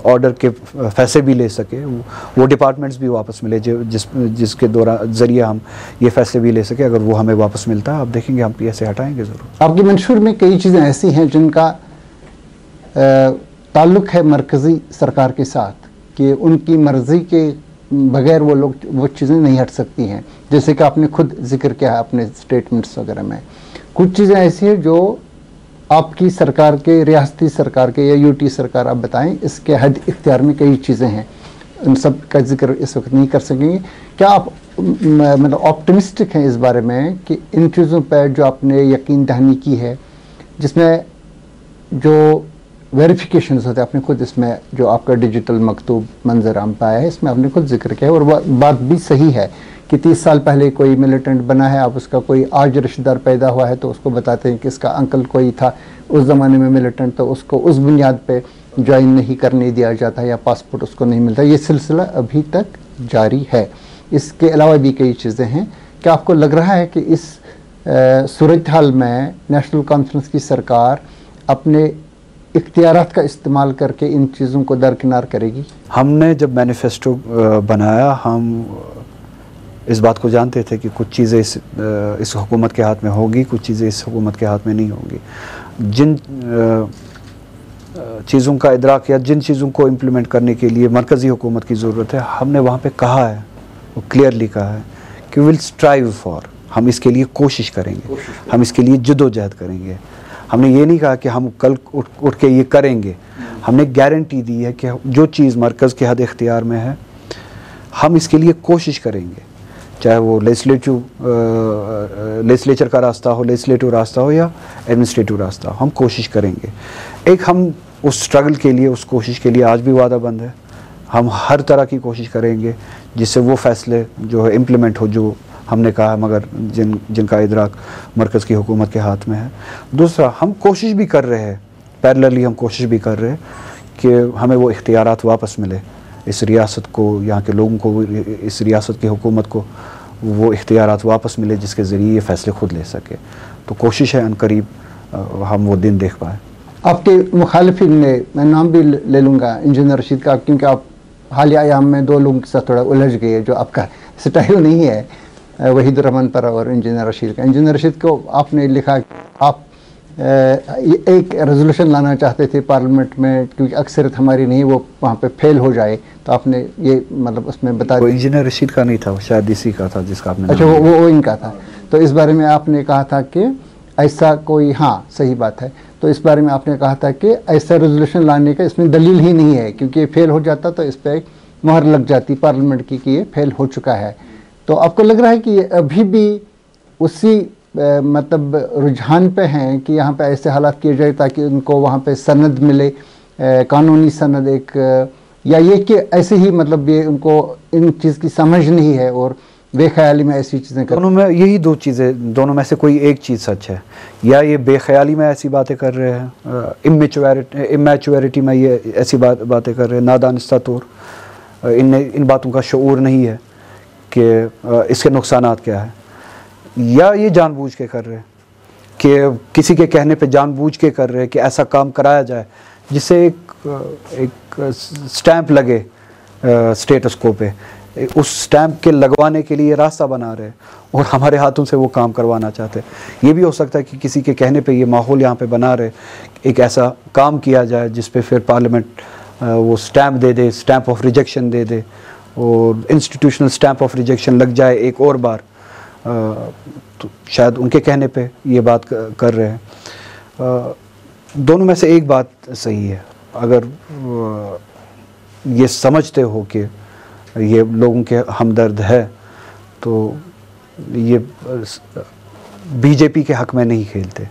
ऑर्डर के फैसले भी ले सके, वो डिपार्टमेंट्स भी वापस मिले जिसके दौरान ज़रिए हम ये फैसले भी ले सके। अगर वो हमें वापस मिलता है, आप देखेंगे हम PSA हटाएंगे ज़रूर। आपके मंशूर में कई चीज़ें ऐसी हैं जिनका ताल्लुक़ है मरकज़ी सरकार के साथ कि उनकी मर्ज़ी के बगैर वो चीज़ें नहीं हट सकती हैं, जैसे कि आपने खुद जिक्र किया है अपने स्टेटमेंट्स वगैरह में। कुछ चीज़ें ऐसी हैं जो आपकी सरकार के, रियासती सरकार के या UT सरकार, आप बताएं, इसके हद इख्तियार में कई चीज़ें हैं, उन सब का जिक्र इस वक्त नहीं कर सकेंगे। क्या आप मतलब ऑप्टिमिस्टिक हैं इस बारे में कि इन चीज़ों पर जो आपने यकीन दहानी की है, जिसमें जो वेरिफिकेशंस होते हैं, आपने खुद इसमें जो आपका डिजिटल मकतूब मंजर आम पाया है, इसमें आपने खुद जिक्र किया है और बात भी सही है कि 30 साल पहले कोई मिलिटेंट बना है, आप उसका कोई आज रिश्तेदार पैदा हुआ है तो उसको बताते हैं कि इसका अंकल कोई था उस ज़माने में मिलिटेंट, तो उसको उस बुनियाद पे ज्वाइन नहीं करने दिया जाता या पासपोर्ट उसको नहीं मिलता। ये सिलसिला अभी तक जारी है। इसके अलावा भी कई चीज़ें हैं। क्या आपको लग रहा है कि इस सूरत हाल में नेशनल कॉन्फ्रेंस की सरकार अपने इख्तियारात का इस्तेमाल करके इन चीज़ों को दरकिनार करेगी? हमने जब मैनिफेस्टो बनाया, हम इस बात को जानते थे कि कुछ चीज़ें इस हुकूमत के हाथ में होगी, कुछ चीज़ें इस हुकूमत के हाथ में नहीं होंगी। जिन चीज़ों का इदराक या जिन चीज़ों को इम्प्लीमेंट करने के लिए मरकज़ी हुकूमत की ज़रूरत है, हमने वहाँ पे कहा है, वो क्लियरली कहा है कि विल स्ट्राइव फॉर, हम इसके लिए कोशिश करेंगे, हम इसके लिए जद्दोजहद करेंगे। हमने ये नहीं कहा कि हम कल उठ के ये करेंगे। हमने गारंटी दी है कि जो चीज़ मरकज़ के हद इख्तियार में है, हम इसके लिए कोशिश करेंगे, चाहे वो लेजिस्लेचर का रास्ता हो, लेजिस्लेटिव रास्ता हो या एडमिनिस्ट्रेटिव रास्ता हो, हम कोशिश करेंगे। एक हम उस स्ट्रगल के लिए, उस कोशिश के लिए आज भी वादाबंद है। हम हर तरह की कोशिश करेंगे जिससे वो फैसले जो है इम्प्लीमेंट हो जो हमने कहा, मगर जिनका इदराक मरकज़ की हुकूमत के हाथ में है। दूसरा, हम कोशिश भी कर रहे हैं, पैरेलली हम कोशिश भी कर रहे हैं कि हमें वो इख्तियारात वापस मिले, इस रियासत को, यहाँ के लोगों को, इस रियासत की हुकूमत को वो इख्तियारात वापस मिले जिसके ज़रिए ये फ़ैसले खुद ले सके। तो कोशिश है अनकरीब हम वो दिन देख पाएँ। आपके मुखालिफिन ने, मैं नाम भी ले लूँगा इंजीनियर रशीद का, क्योंकि आप हालिया अयाम में दो लोगों के साथ थोड़ा उलझ गए, जो आपका स्टाइल नहीं है, वहीदुर रहमान पर और इंजीनियर रशीद का। इंजीनियर रशीद को आपने लिखा आप एक रेजोल्यूशन लाना चाहते थे पार्लियामेंट में, क्योंकि अक्सरियत हमारी नहीं, वो वहाँ पे फेल हो जाए, तो आपने ये मतलब उसमें बता दिया। इंजीनियर रशीद का नहीं था, वो शायद इसी का था जिसका आपने। अच्छा, वो इनका था। तो इस बारे में आपने कहा था कि ऐसा कोई, हाँ सही बात है, तो इस बारे में आपने कहा था कि ऐसा रेजोल्यूशन लाने का इसमें दलील ही नहीं है, क्योंकि ये फेल हो जाता तो इस पर मोहर लग जाती पार्लियामेंट की कि ये फेल हो चुका है। तो आपको लग रहा है कि ये अभी भी उसी मतलब रुझान पे हैं कि यहाँ पे ऐसे हालात किए जाए ताकि उनको वहाँ पे सनद मिले, कानूनी सनद एक, या ये कि ऐसे ही मतलब ये उनको इन चीज़ की समझ नहीं है और बेख्याली में ऐसी चीज़ें कर। दोनों में यही दो चीज़ें, दोनों में से कोई एक चीज़ सच है, या ये बेख्याली में ऐसी बातें कर रहे हैं, इमेच्योरिटी में ये ऐसी बातें कर रहे हैं, नादानिस्ता तौर इन बातों का शऊर नहीं है कि इसके नुकसानात क्या है, या ये जानबूझ के कर रहे हैं कि किसी के कहने पे जानबूझ के कर रहे हैं कि ऐसा काम कराया जाए जिससे एक स्टैंप लगे स्टेटस को पे, उस स्टैंप के लगवाने के लिए रास्ता बना रहे हैं और हमारे हाथों से वो काम करवाना चाहते हैं। ये भी हो सकता है कि किसी के कहने पे ये माहौल यहाँ पे बना रहे, एक ऐसा काम किया जाए जिस पे फिर पार्लियामेंट वो स्टैंप दे दे, स्टैंप ऑफ रिजेक्शन दे दे और इंस्टीट्यूशनल स्टैंप ऑफ रिजेक्शन लग जाए एक और बार। तो शायद उनके कहने पे ये बात कर रहे हैं। दोनों में से एक बात सही है, अगर ये समझते हो कि ये लोगों के हमदर्द है तो ये बीजेपी के हक़ में नहीं खेलते,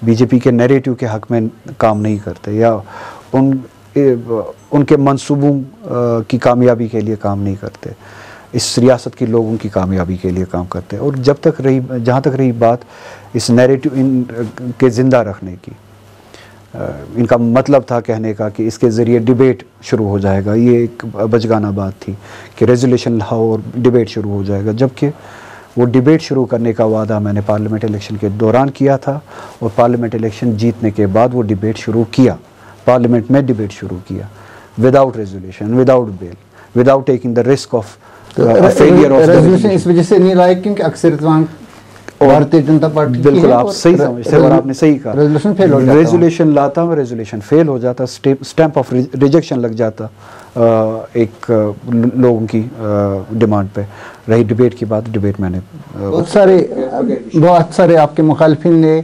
बीजेपी के नैरेटिव के हक़ में काम नहीं करते, या उनके मंसूबों की कामयाबी के लिए काम नहीं करते। इस रियासत के लोगों की कामयाबी के लिए काम करते हैं। और जहाँ तक रही बात इस नैरेटिव के ज़िंदा रखने की, इनका मतलब था कहने का कि इसके ज़रिए डिबेट शुरू हो जाएगा। ये एक बचगाना बात थी कि रेजोल्यूशन लाओ और डिबेट शुरू हो जाएगा, जबकि वो डिबेट शुरू करने का वादा मैंने पार्लियामेंट इलेक्शन के दौरान किया था और पार्लियामेंट इलेक्शन जीतने के बाद वो डिबेट शुरू किया, पार्लियामेंट में डिबेट शुरू किया, without resolution, without bail, without taking the risk of failure of resolution. इस वजह से नहीं लाए क्योंकि अक्सरियत वहाँ भारतीय जनता पार्टी, बिल्कुल आप सही समझते और आपने सही कहा, रेजोल्यूशन फेल हो जाता, रेजोल्यूशन लाता हूँ, रेजोल्यूशन फेल हो जाता, स्टैंप ऑफ रिजेक्शन लग जाता एक लोगों की डिमांड पे। रही डिबेट की बात, डिबेट मैंने बहुत सारे आपके मुखालफिन ने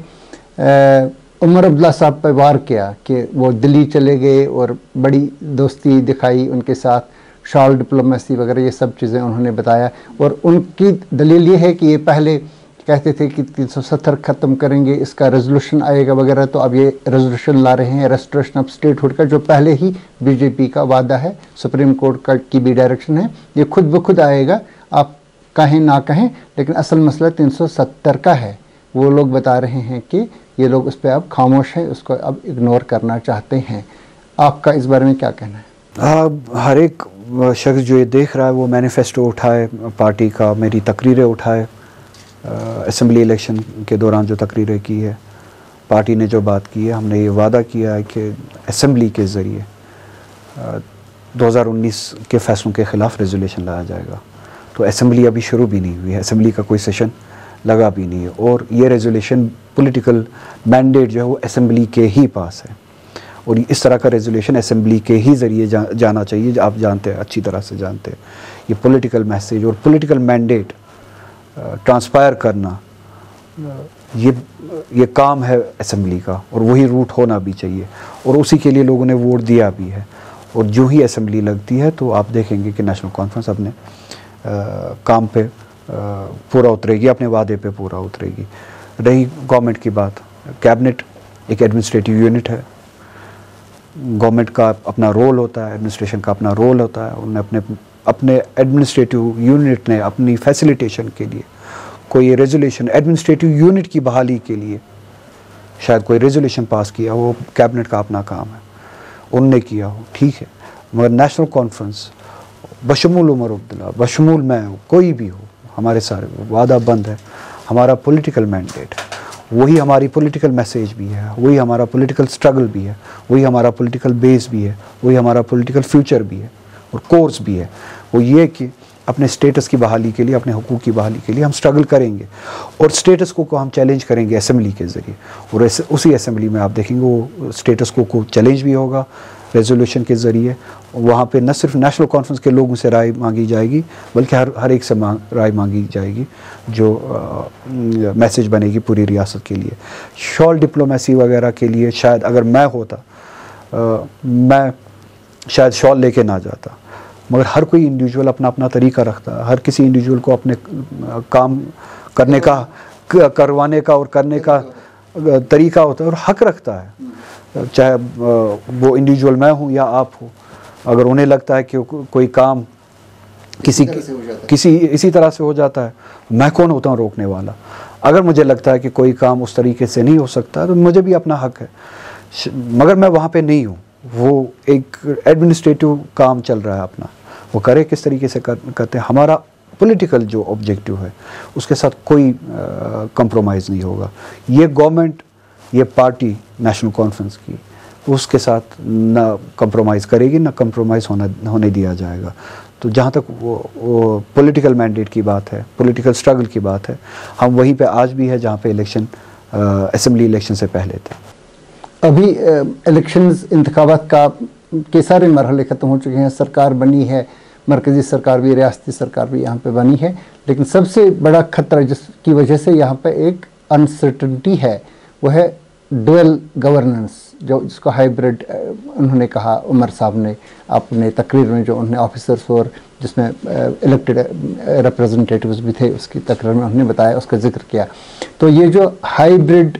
उमर अब्दुल्ला साहब पर वार किया कि वो दिल्ली चले गए और बड़ी दोस्ती दिखाई उनके साथ, शॉल डिप्लोमेसी वगैरह ये सब चीज़ें उन्होंने बताया। और उनकी दलील ये है कि ये पहले कहते थे कि 370 ख़त्म करेंगे, इसका रेजोल्यूशन आएगा वगैरह, तो अब ये रेजोल्यूशन ला रहे हैं रेस्टोरेशन ऑफ स्टेटहुड का, जो पहले ही बीजेपी का वादा है, सुप्रीम कोर्ट की भी डायरेक्शन है, ये खुद ब खुद आएगा, आप कहें ना कहें, लेकिन असल मसला 370 का है। वो लोग बता रहे हैं कि ये लोग उस पर अब खामोश हैं, उसको अब इग्नोर करना चाहते हैं। आपका इस बारे में क्या कहना है? हर एक शख्स जो ये देख रहा है वो मैनिफेस्टो उठाए पार्टी का, मेरी तकरीरें उठाए, असेंबली इलेक्शन के दौरान जो तकरीरें की है, पार्टी ने जो बात की है, हमने ये वादा किया है कि असेंबली के ज़रिए 2019 के फ़ैसलों के ख़िलाफ़ रेजोल्यूशन लाया जाएगा। तो असेंबली अभी शुरू भी नहीं हुई है, असेंबली का कोई सेशन लगा भी नहीं है, और ये रेजोल्यूशन पॉलिटिकल मैंडेट जो है वो असेंबली के ही पास है, और इस तरह का रेजोल्यूशन असेंबली के ही ज़रिए जाना चाहिए। आप जानते हैं, अच्छी तरह से जानते हैं, ये पॉलिटिकल मैसेज और पॉलिटिकल मैंडेट ट्रांसपायर करना, ये काम है असेंबली का, और वही रूट होना भी चाहिए, और उसी के लिए लोगों ने वोट दिया भी है। और जो ही असेंबली लगती है तो आप देखेंगे कि नेशनल कॉन्फ्रेंस अपने काम पे पूरा उतरेगी, अपने वादे पे पूरा उतरेगी। रही गवर्नमेंट की बात, कैबिनेट एक एडमिनिस्ट्रेटिव यूनिट है, गवर्नमेंट का अपना रोल होता है, एडमिनिस्ट्रेशन का अपना रोल होता है। उन्हें अपने एडमिनिस्ट्रेटिव यूनिट ने अपनी फैसिलिटेशन के लिए कोई रेजोल्यूशन, एडमिनिस्ट्रेटिव यूनिट की बहाली के लिए शायद कोई रेजोल्यूशन पास किया, वो कैबिनेट का अपना काम है, उनने किया हो, ठीक है। मगर नेशनल कॉन्फ्रेंस बशमूल उमर अब्दुल्ला, बशमूल मैं हूँ, कोई भी हो, हमारे सारे वादा बंद है, हमारा पॉलिटिकल मैंडेट है, वही हमारी पॉलिटिकल मैसेज भी है, वही हमारा पॉलिटिकल स्ट्रगल भी है, वही हमारा पॉलिटिकल बेस भी है, वही हमारा पॉलिटिकल फ्यूचर भी है और कोर्स भी है। वो ये कि अपने स्टेटस की बहाली के लिए, अपने हुकूक की बहाली के लिए हम स्ट्रगल करेंगे, और स्टेटस को हम चैलेंज करेंगे असेंबली के ज़रिए, और उसी असेंबली में आप देखेंगे वो स्टेटस को चैलेंज भी होगा रेजोल्यूशन के ज़रिए। वहाँ पे न सिर्फ नेशनल कॉन्फ्रेंस के लोगों से राय मांगी जाएगी, बल्कि हर एक से राय मांगी जाएगी, जो मैसेज बनेगी पूरी रियासत के लिए। शॉल डिप्लोमेसी वगैरह के लिए शायद अगर मैं होता, मैं शायद शॉल लेके ना जाता, मगर हर कोई इंडिविजुअल अपना अपना तरीका रखता है, हर किसी इंडिविजुअल को अपने काम करने का, करवाने का और करने का तरीका होता है और हक रखता है, चाहे वो इंडिविजुअल मैं हूँ या आप हो। अगर उन्हें लगता है कि कोई काम किसी इसी तरह से हो जाता है, मैं कौन होता हूँ रोकने वाला। अगर मुझे लगता है कि कोई काम उस तरीके से नहीं हो सकता तो मुझे भी अपना हक है, मगर मैं वहाँ पे नहीं हूँ। वो एक एडमिनिस्ट्रेटिव काम चल रहा है अपना, वो करे किस तरीके से करते हैं। हमारा पॉलिटिकल जो ऑब्जेक्टिव है उसके साथ कोई कंप्रोमाइज़ नहीं होगा। ये गवर्नमेंट, ये पार्टी नेशनल कॉन्फ्रेंस की, उसके साथ ना कंप्रोमाइज़ करेगी, ना कंप्रोमाइज़ होने दिया जाएगा। तो जहाँ तक वो पॉलिटिकल मैंडेट की बात है, पॉलिटिकल स्ट्रगल की बात है, हम वहीं पे आज भी है जहाँ पे इलेक्शन, असेंबली इलेक्शन से पहले थे। अभी इलेक्शंस, इंतखाबात के सारे मरहले ख़त्म हो चुके हैं, सरकार बनी है, मरकज़ी सरकार भी, रियासती सरकार भी यहाँ पे बनी है, लेकिन सबसे बड़ा खतरा जिसकी वजह से यहाँ पे एक अनसर्टनिटी है वो है डुअल गवर्नेंस, जिसको हाइब्रिड उन्होंने कहा, उमर साहब ने अपने तकरीर में, जो उन्होंने ऑफिसर्स और जिसमें इलेक्टेड रिप्रेजेंटेटिव्स भी थे उसकी तकरीर में उन्होंने बताया, उसका जिक्र किया। तो ये जो हाइब्रिड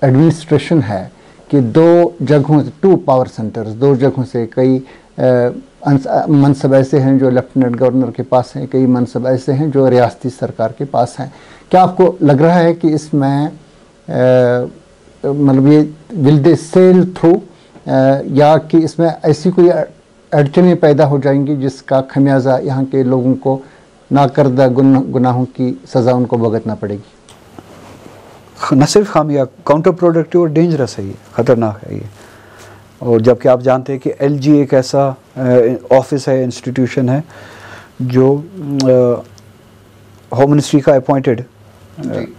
एडमिनिस्ट्रेशन है, कि 2 पावर सेंटर्स, 2 जगहों से कई मनसब ऐसे हैं जो लेफ्टिनेंट गवर्नर के पास हैं, कई मनसब ऐसे हैं जो रियासती सरकार के पास हैं। क्या आपको लग रहा है कि इसमें मतलब ये विल दे सेल थ्रू, या कि इसमें ऐसी कोई अड़चनें पैदा हो जाएंगी जिसका खमियाजा यहाँ के लोगों को नाकर्दा गुनाहों की सज़ा उनको भुगतना पड़ेगी? न सिर्फ खामिया, काउंटर प्रोडक्टिव और डेंजरस है, ये ख़तरनाक है ये। और जबकि आप जानते हैं कि एलजी एक ऐसा ऑफिस है, इंस्टीट्यूशन है जो होम मिनिस्ट्री का अपॉइंटेड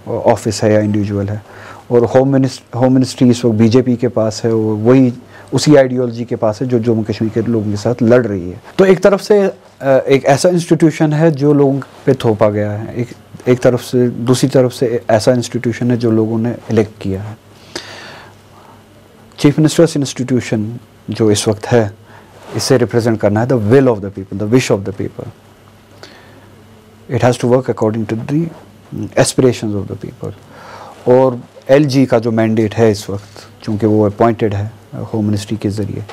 ऑफिस है या इंडिविजुअल है, और होम मिनिस्ट्री इस वक्त बीजेपी के पास है, और वही उसी आइडियोलॉजी के पास है जो जम्मू कश्मीर के लोगों के साथ लड़ रही है। तो एक तरफ से एक ऐसा इंस्टीट्यूशन है जो लोगों पे थोपा गया है, एक तरफ से, दूसरी तरफ से ऐसा इंस्टीट्यूशन है जो लोगों ने इलेक्ट किया है। चीफ मिनिस्टर्स इंस्टीट्यूशन जो इस वक्त है, इसे रिप्रेजेंट करना है the will of the people, the wish of the people. It has to work according to the aspirations of the people. और एलजी का जो मैंडेट है इस वक्त, चूँकि वो अपॉइंटेड है होम मिनिस्ट्री के ज़रिए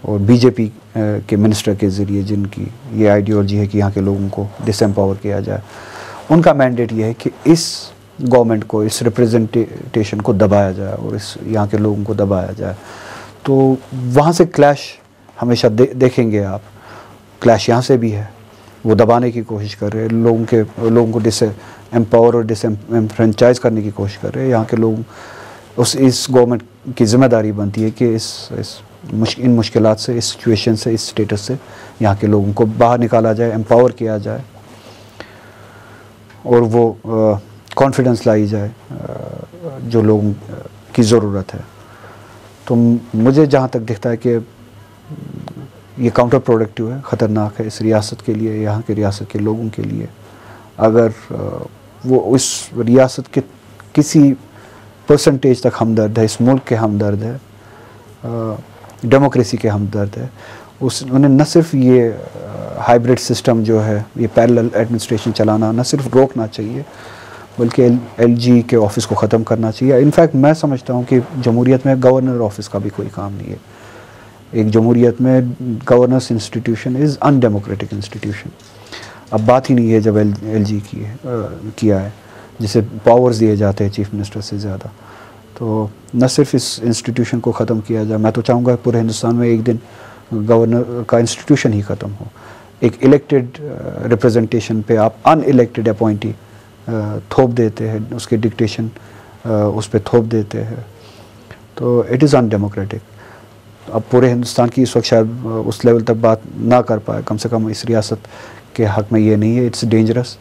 और बीजेपी के मिनिस्टर के ज़रिए, जिनकी ये आइडियोलॉजी है कि यहाँ के लोगों को डिसएम्पावर किया जाए, उनका मैंडेट ये है कि इस गवर्नमेंट को, इस रिप्रेजेंटेशन को दबाया जाए और इस यहाँ के लोगों को दबाया जाए। तो वहाँ से क्लैश हमेशा देखेंगे आप। क्लैश यहाँ से भी है, वो दबाने की कोशिश कर रहे हैं, लोगों को डिसएम्पावर और डिसएम्फ्रेंचाइज करने की कोशिश कर रहे हैं। यहाँ के लोग, इस गवर्नमेंट की जिम्मेदारी बनती है कि इन मुश्किलात से, इस सिचुएशन से, इस स्टेटस से यहाँ के लोगों को बाहर निकाला जाए, एम्पावर किया जाए और वो कॉन्फिडेंस लाई जाए जो लोगों की ज़रूरत है। तो मुझे जहाँ तक दिखता है कि ये काउंटर प्रोडक्टिव है, ख़तरनाक है इस रियासत के लिए, यहाँ के रियासत के लोगों के लिए। अगर वो इस रियासत के किसी परसेंटेज तक हमदर्द है, इस मुल्क के हमदर्द है, डेमोक्रेसी के हमदर्द है, उन्हें न सिर्फ ये हाइब्रिड सिस्टम जो है, ये पैरेलल एडमिनिस्ट्रेशन चलाना न सिर्फ रोकना चाहिए, बल्कि एलजी के ऑफिस को ख़त्म करना चाहिए। इनफैक्ट मैं समझता हूँ कि जमहूरियत में गवर्नर ऑफिस का भी कोई काम नहीं है। एक जमहूरियत में governance institution is undemocratic institution. अब बात ही नहीं है जब एलजी किया है, जिसे पावर्स दिए जाते हैं चीफ मिनिस्टर से ज़्यादा। तो न सिर्फ इस इंस्टीट्यूशन को ख़त्म किया जाए, मैं तो चाहूँगा पूरे हिंदुस्तान में एक दिन गवर्नर का इंस्टीट्यूशन ही ख़त्म हो। एक इलेक्टेड रिप्रेजेंटेशन पे आप अनइलेक्टेड अपॉइंटी थोप देते हैं, उसके डिक्टेशन उस पर थोप देते हैं, तो इट इज़ अनडेमोक्रेटिक। अब पूरे हिंदुस्तान की इस वक्त शायद उस लेवल तक बात ना कर पाए, कम से कम इस रियासत के हक़ में ये नहीं है। इट्स डेंजरस,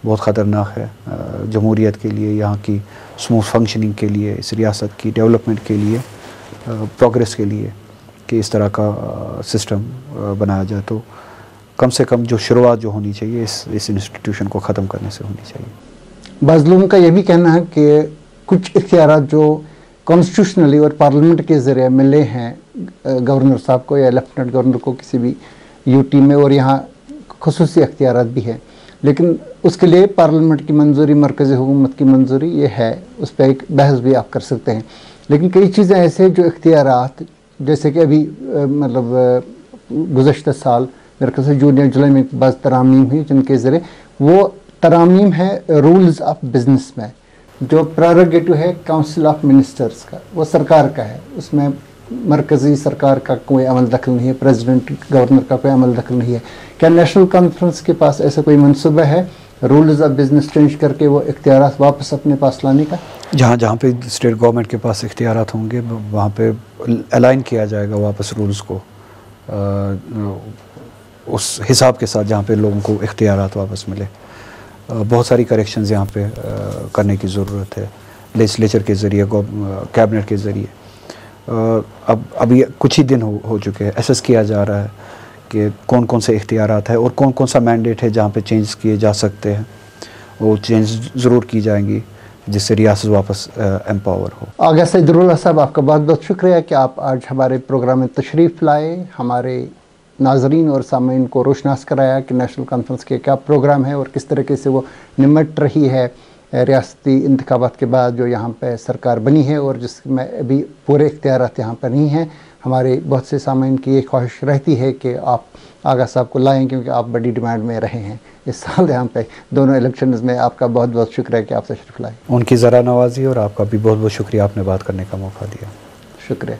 बहुत ख़तरनाक है जमहूरियत के लिए, यहाँ की स्मूथ फंक्शनिंग के लिए, इस रियासत की डेवलपमेंट के लिए, प्रोग्रेस के लिए, कि इस तरह का सिस्टम बनाया जाए। तो कम से कम जो शुरुआत जो होनी चाहिए इस इंस्टीट्यूशन को ख़त्म करने से होनी चाहिए। बाज़ लोगों का ये भी कहना है कि कुछ इख्तियारात जो कॉन्स्टिट्यूशनली और पार्लियामेंट के ज़रिए मिले हैं गवर्नर साहब को या लेफ्टिनेंट गवर्नर को किसी भी यूटी में, और यहाँ खुसूसी इख्तियारात भी हैं, लेकिन उसके लिए पार्लियामेंट की मंजूरी, मरकज़ी हुकूमत की मंजूरी ये है, उस पर एक बहस भी आप कर सकते हैं। लेकिन कई चीज़ें ऐसे जो इख्तियारात, जैसे कि अभी मतलब गुज़श्ता साल मेरे ख्याल से जून या जुलाई में बस तरामीम हुई, जिनके ज़रिए वो तरामीम है रूल्स ऑफ बिजनेस में, जो प्रेरोगेटिव है काउंसिल ऑफ मिनिस्टर्स का, वो सरकार का है, उसमें मरकज़ी सरकार का कोई अमल दखल नहीं है, प्रेसिडेंट गवर्नर का कोई अमल दखल नहीं है। क्या नेशनल कॉन्फ्रेंस के पास ऐसा कोई मनसूबा है रूल्स ऑफ बिजनेस चेंज करके वो इख्तियारात वापस अपने पास लाने का? जहाँ पे स्टेट गवर्नमेंट के पास इख्तियारात होंगे, वहाँ पे अलाइन किया जाएगा वापस रूल्स को उस हिसाब के साथ जहाँ पे लोगों को इख्तियारात वापस मिले। बहुत सारी करेक्शंस यहाँ पे करने की ज़रूरत है, लेजिस्लेचर के ज़रिए, कैबिनेट के ज़रिए। अब अभी कुछ ही दिन हो चुके हैं, एसेस किया जा रहा है कि कौन कौन से इख्तियारात है और कौन कौन सा मैंडेट है जहाँ पे चेंज किए जा सकते हैं, वो चेंज ज़रूर की जाएंगी जिससे रियासत वापस एम्पावर हो। आगा सईदुर्रहुल्लाह साहब, आपका बहुत बहुत शुक्रिया कि आप आज हमारे प्रोग्राम में तशरीफ़ लाए, हमारे नाजरीन और सामीन को रोशनास कराया कि नेशनल कॉन्फ्रेंस के क्या प्रोग्राम है और किस तरीके से वो निमट रही है रियासती इंतखाबात के बाद जो यहाँ पे सरकार बनी है और जिसमें अभी पूरे इख्तियारात यहाँ पर नहीं हैं, हमारे बहुत से सामीन की ये ख्वाहिश रहती है कि आप आगा साहब को लाएं, क्योंकि आप बड़ी डिमांड में रहे हैं इस साल यहाँ पे दोनों इलेक्शंस में। आपका बहुत बहुत शुक्र है कि आप तशरीफ़ लाए। उनकी ज़रा नवाजी और आपका भी बहुत बहुत शुक्रिया, आपने बात करने का मौका दिया। शुक्रिया।